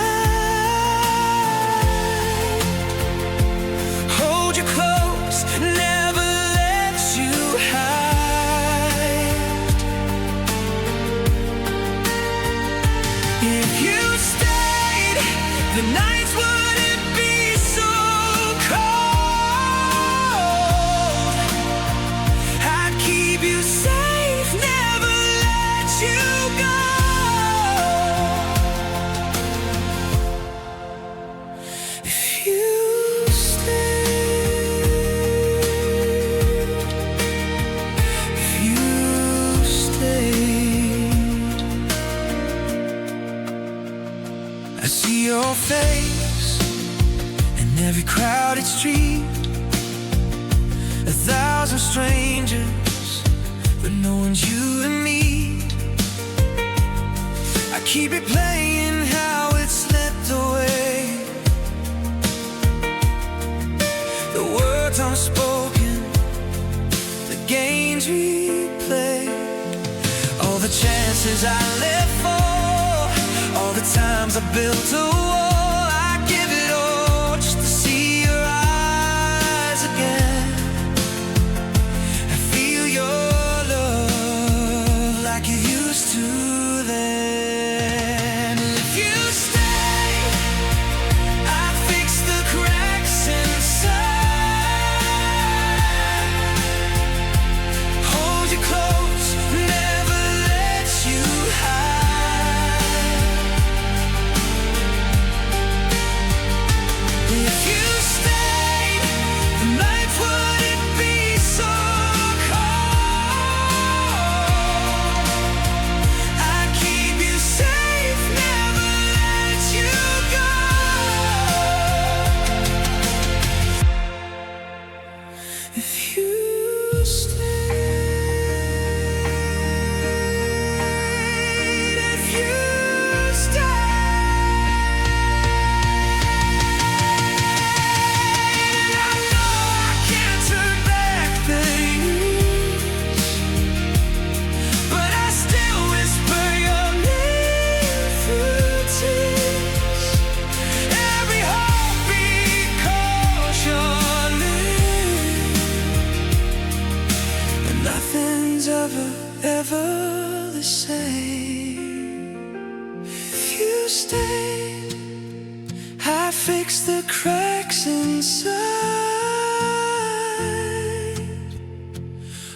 hold you close, never let you hide. If you stayed, the nights wouldn't be so cold. I'd keep you safe, never let thousand strangers, but no one's you and me. I keep it playing how it slipped away. The words unspoken, the games we play, all the chances I let fall, all the times I built a wall. I give it all just to see your eyes again and feel your love like you used to then. If you stay, I fix the cracks inside, hold you close, never let you hide. If you stayed, the nights wouldn't be so cold. I'd keep you safe, never let you go. If you stayed, if you stayed, I know I can't turn back the years, but I still whisper your name through tears. Every heartbeat calls your name, and nothing's ever the same. If you stayed, I fix the cracks inside,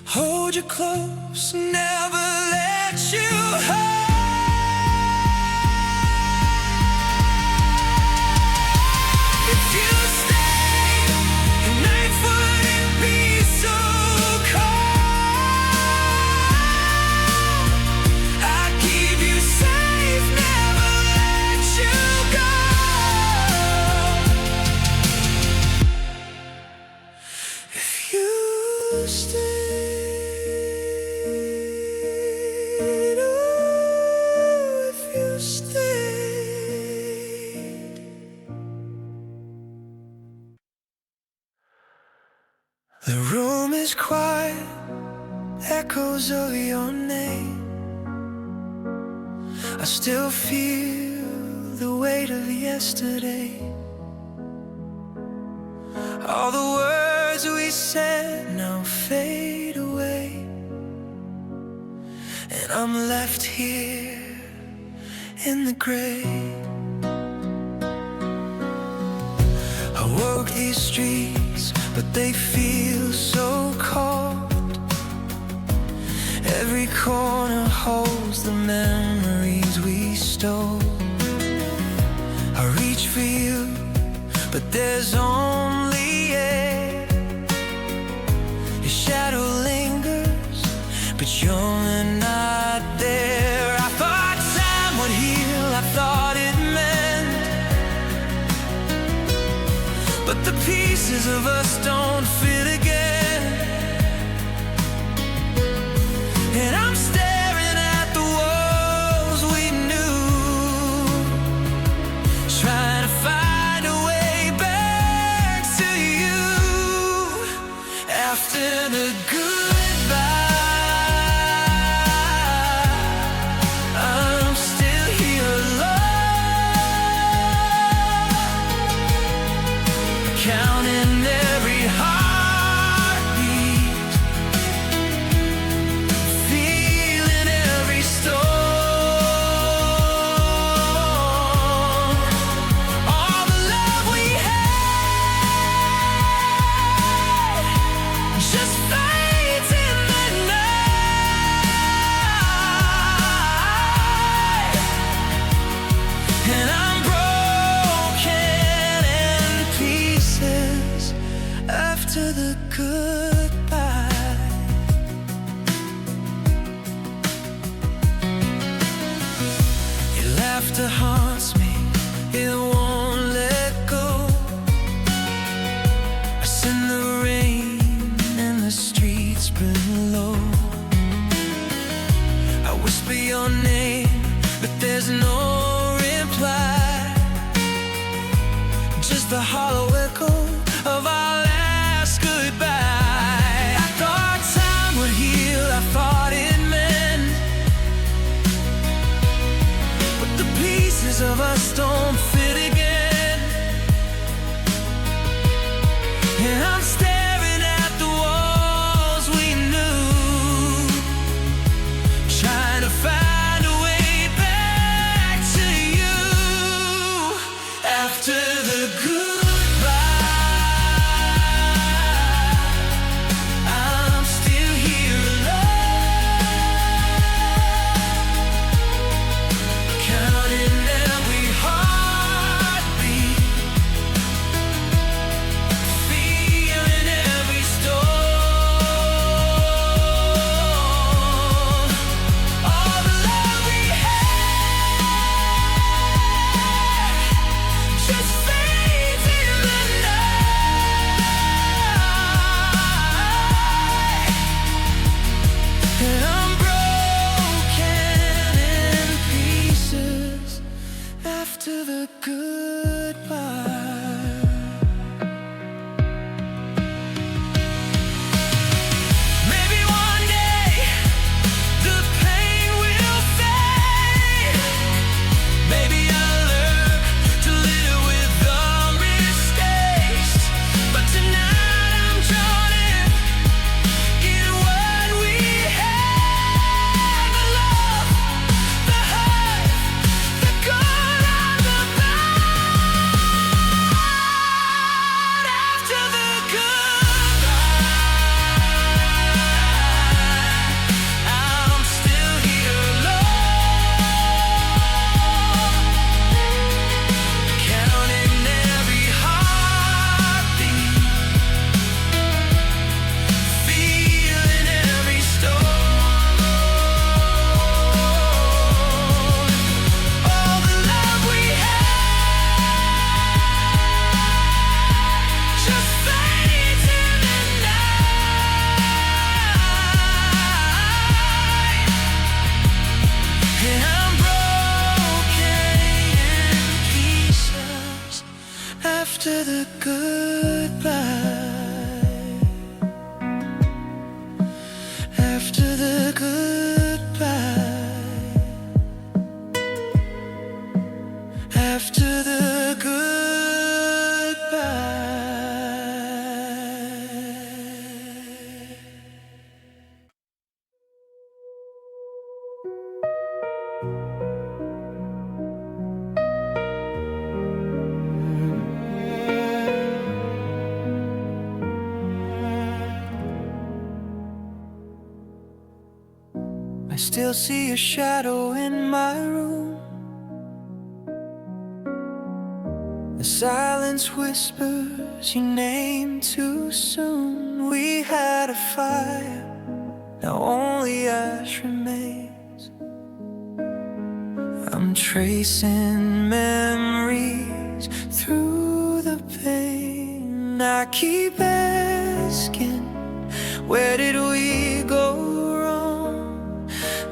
hold you close, never let you hide. If you stayed, the nights wouldn't be so cold. I'd keep you safe, never let you go. If you stayed, oh, if you stayed. The room is quiet, echoes of your name. I still feel the weight of yesterday. All the words we said now fade away, and I'm left here in the gray. I walk these streets, but they feel so cold. Every corner holds the memories we stole. I reach for you, but there's only air. Your shadow lingers, but you're not there. I thought time would heal, I thought it meant, but the pieces of us don't fit again. And I'm staring at the walls we knew, trying to find a way back to you. After the goodbye, I'm still here alone, counting every heartbeat, feeling every storm. All the love we had just fades in the night, and I'm broken in pieces after the goodbye. Your laughter haunts me, it won't let go. I send the rain in the street there's no reply, just the hollow echo of our last goodbye. I thought time would heal, I thought it meant, but the pieces of us don't fit again. And I'm staring at the walls we knew, trying to find a way back to you. After the goodbye, I'm still here alone, counting every heartbeat, feeling every storm. All the love we had just fades in the night, and I'm broken in pieces after the goodbye. Maybe one day the pain will fade. Maybe I'll learn to live with the mistakes. But tonight I'm drowning in what we had: the love, the hurt, the good and the bad. After the goodbye, I'm still here alone, counting every heartbeat, feeling every storm. All the love we had just fades in the night, and I'm broken in pieces after the goodbye. After the goodbye. After the goodbye. I still see your shadow in my room. The silence whispers your name too soon. We had a fire, now only ash remains. I'm tracing memories through the pain. I keep asking, where did we go wrong?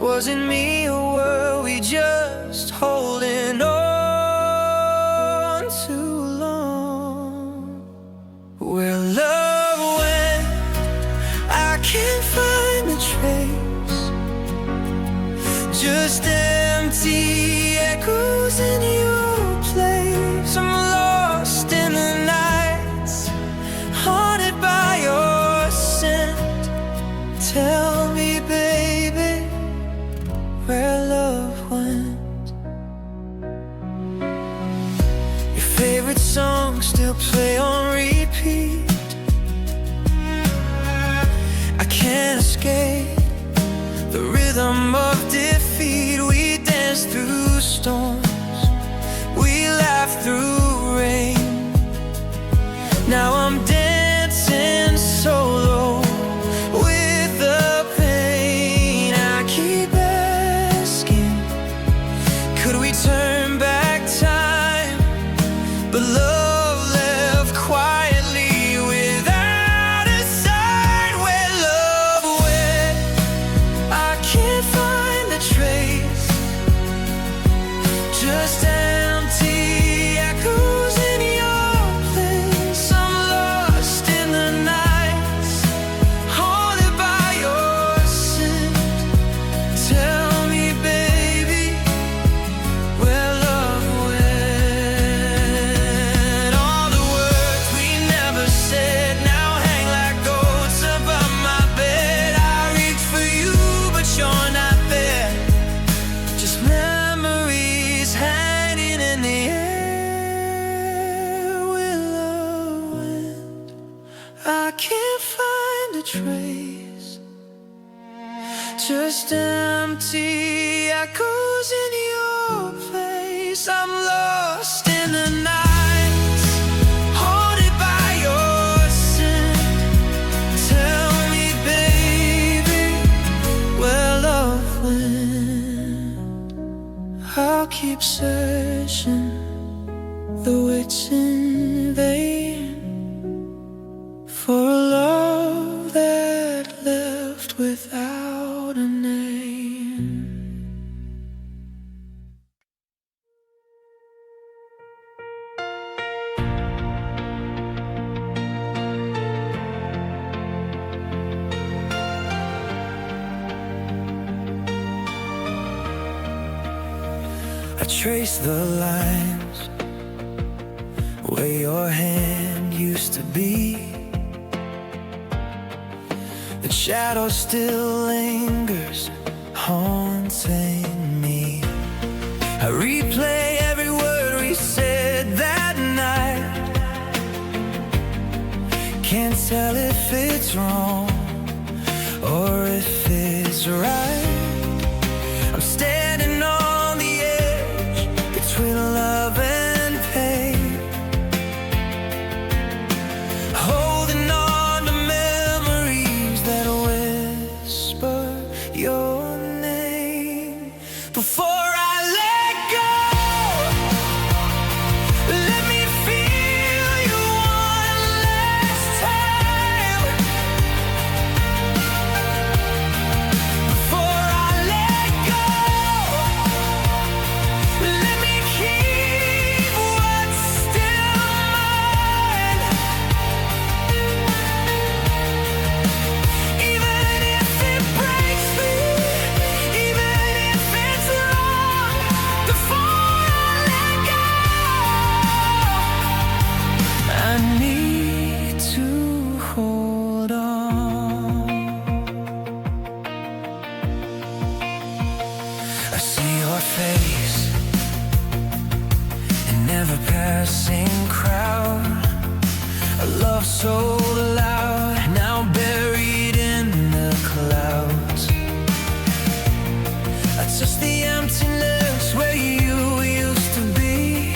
Was it me or were we just holding on too long? Where love went, I can't find a trace, just empty echoes in your place. I'm lost in the nights, haunted by your scent. Tell me, baby, where love went. Your favorite songs still play on repeat. I can't escape the rhythm of defeat. We dance through storms, we laugh through rain. Now I'm dancing solo with the pain. I keep asking, could we turn back time? But love left quietly without a sign. Where love went, I can't find a trace, just empty echoes in your place. I'm lost in the night, haunted by your scent. Tell me, baby, where love went. I'll keep searching, though it's in vain, for a love that left without a name. I trace the lines where your hand used to be. The shadow still lingers, haunting me. I replay every word we said that night. Can't tell if it's wrong or if it's right. I'm standing on the edge between love and pain, holding on to memories that whisper your name. Before I let go, let me feel you one last time. Before I let go, let me keep what's still mine. Even if it breaks me, even if it's wrong, before I let go, I need to hold on. I see your face in never-passing crowd. A love so loud, now buried in the clouds. I touch the emptiness where you used to be,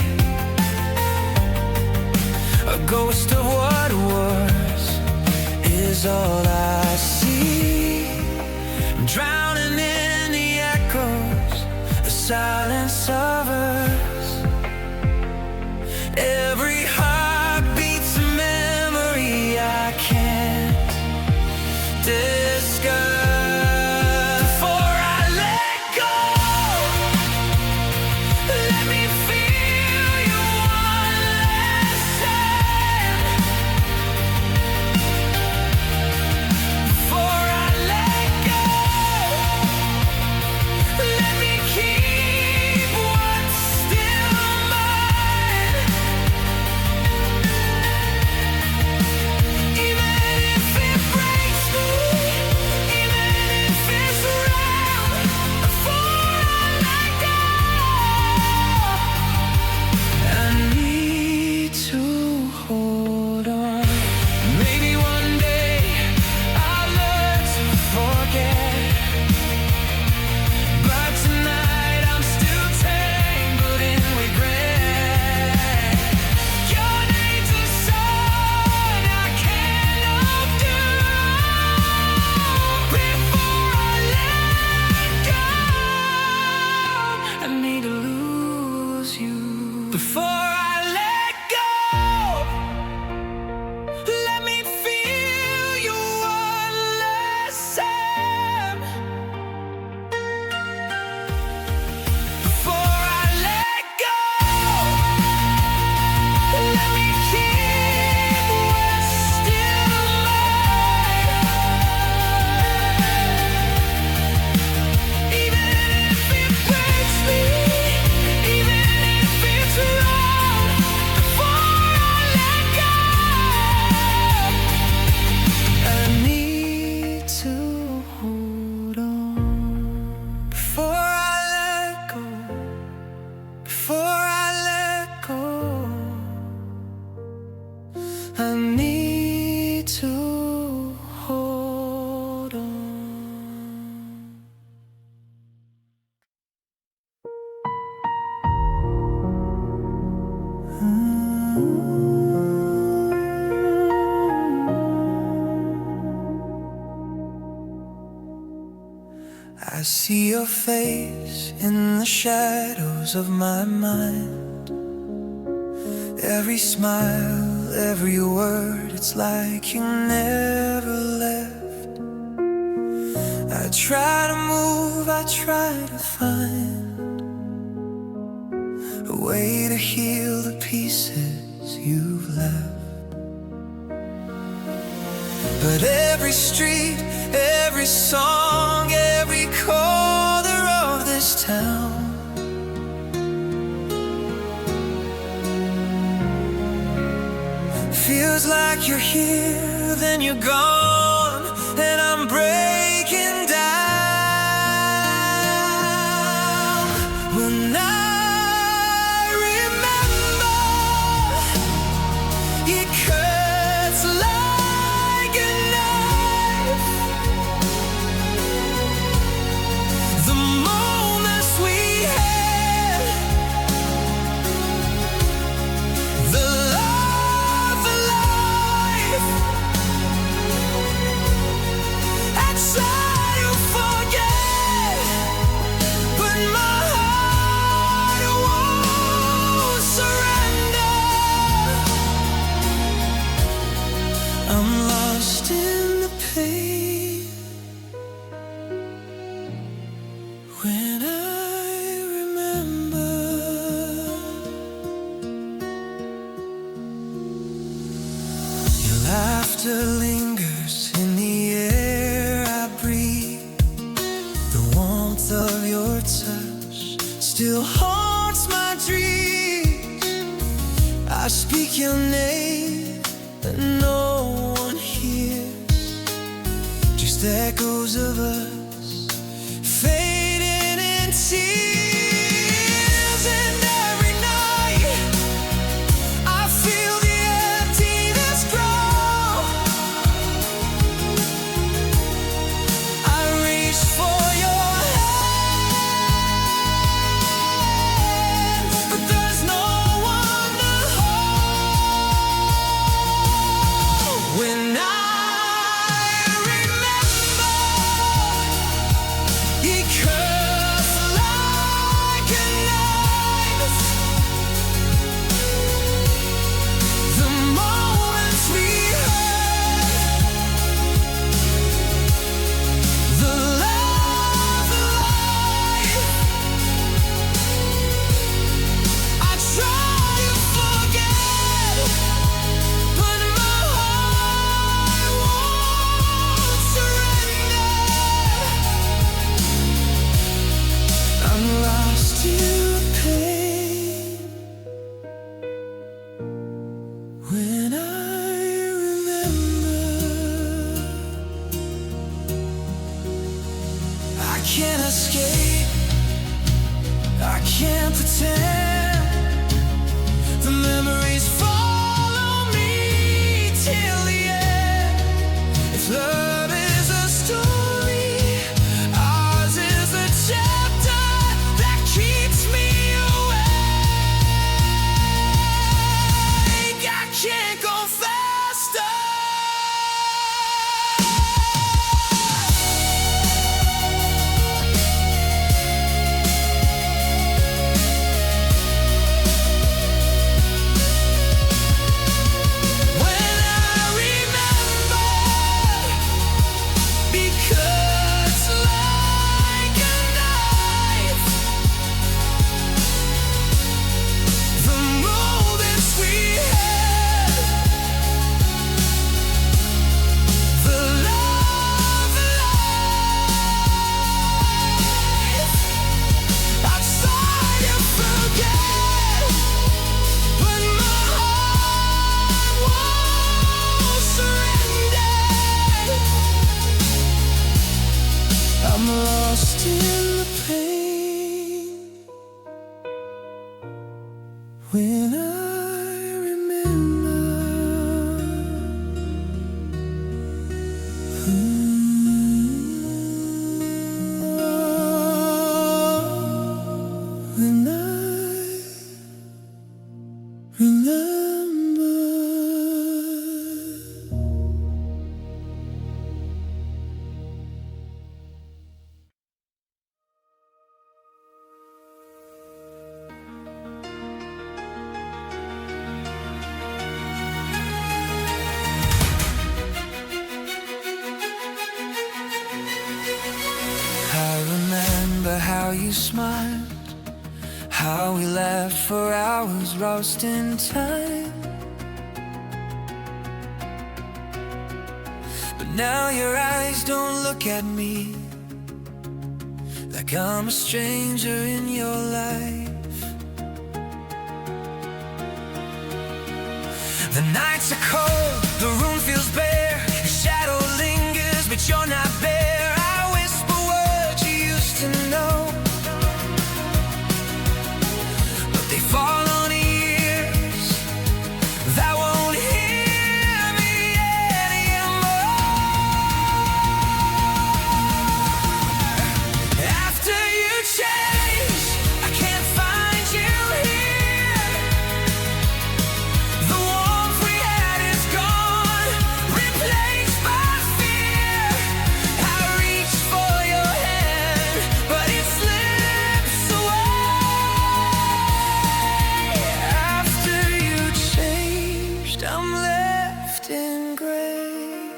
a ghost of what was is all I see. I'm drowning in the echoes, the silence of us. Every heartbeat's a memory I can't discuss. Before I let go, let me feel you one last time. I see your face in the shadows of my mind. Every smile, every word, it's like you never left. I try to move, I try to find a way to heal the pieces you've left. But every street, every song, every corner of this town feels like you're here, then you're gone, and I'm breaking down. When I remember, it cuts like a knife. The moments we had, the love of life. I try to forget, but my heart won't surrender. I'm lost in the pain when I remember. Your laughter lingers in the air I breathe. The warmth of your touch still haunts my dreams. I speak your name and no one hears, just echoes of us fading in tears. And every night I feel the emptiness grow. I reach for your hand, but there's no one to hold. When I remember, it cuts like a knife. The moments we had, the love of life. I try to forget, but my heart won't surrender. I'm lost in pain when I remember. I can't escape, I can't pretend. The memories follow me till the end. If love is a story, ours is a chapter that keeps me awake. I can't go faster. you smiled, how we laughed for hours lost in time. But now your eyes don't look at me like I'm a stranger in your life. The nights are cold, the room feels bare, your shadow lingers, but you're not there. I whisper words you used to know, but they fall on ears that won't hear me anymore. After you change, I can't find you here. The warmth we had is gone, replaced by fear. I reach for your hand, but it slips away. After you changed, I'm left in gray.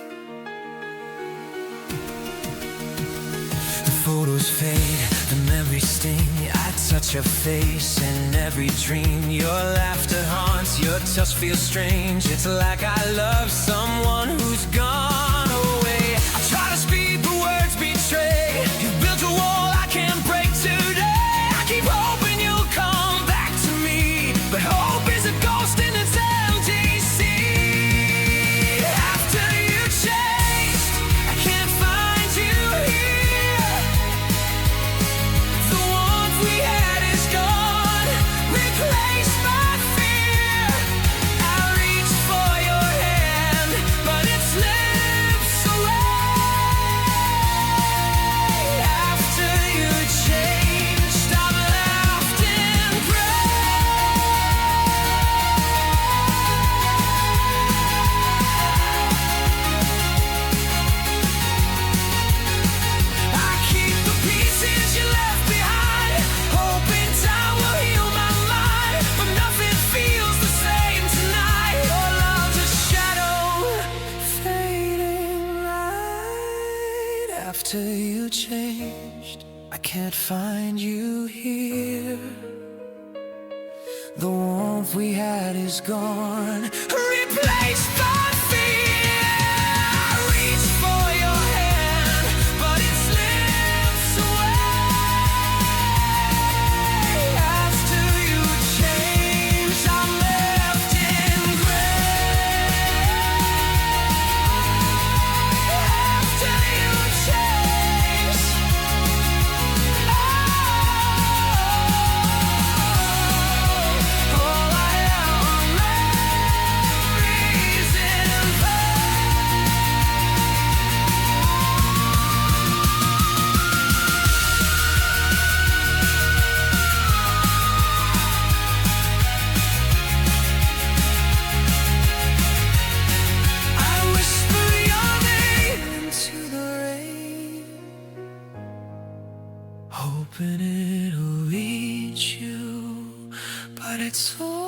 The photos fade, the memories sting. I touch your face in every dream. Your laughter haunts, your touch feels strange. It's like I love someone who's gone away. I try to speak, but words betray. You built a wall I can't break today. I keep hoping you'll come back to me, but hope is a ghost in its empty sea. After you changed, I can't find you here. The warmth we had is gone, replaced by fear. I reach for your hand, but it slips away. After you changed, I'm left in I keep the pieces you left behind, hoping time will heal my mind, but nothing feels the same tonight. Your love's a shadow, fading light. After you changed, I can't find you here. The warmth we had is gone, replaced by fear. I reach for your hand, but it slips away. After you change, I'm left in gray. After you change, all I have are memories in I whisper your name into the rain, hoping it'll reach you, but it's so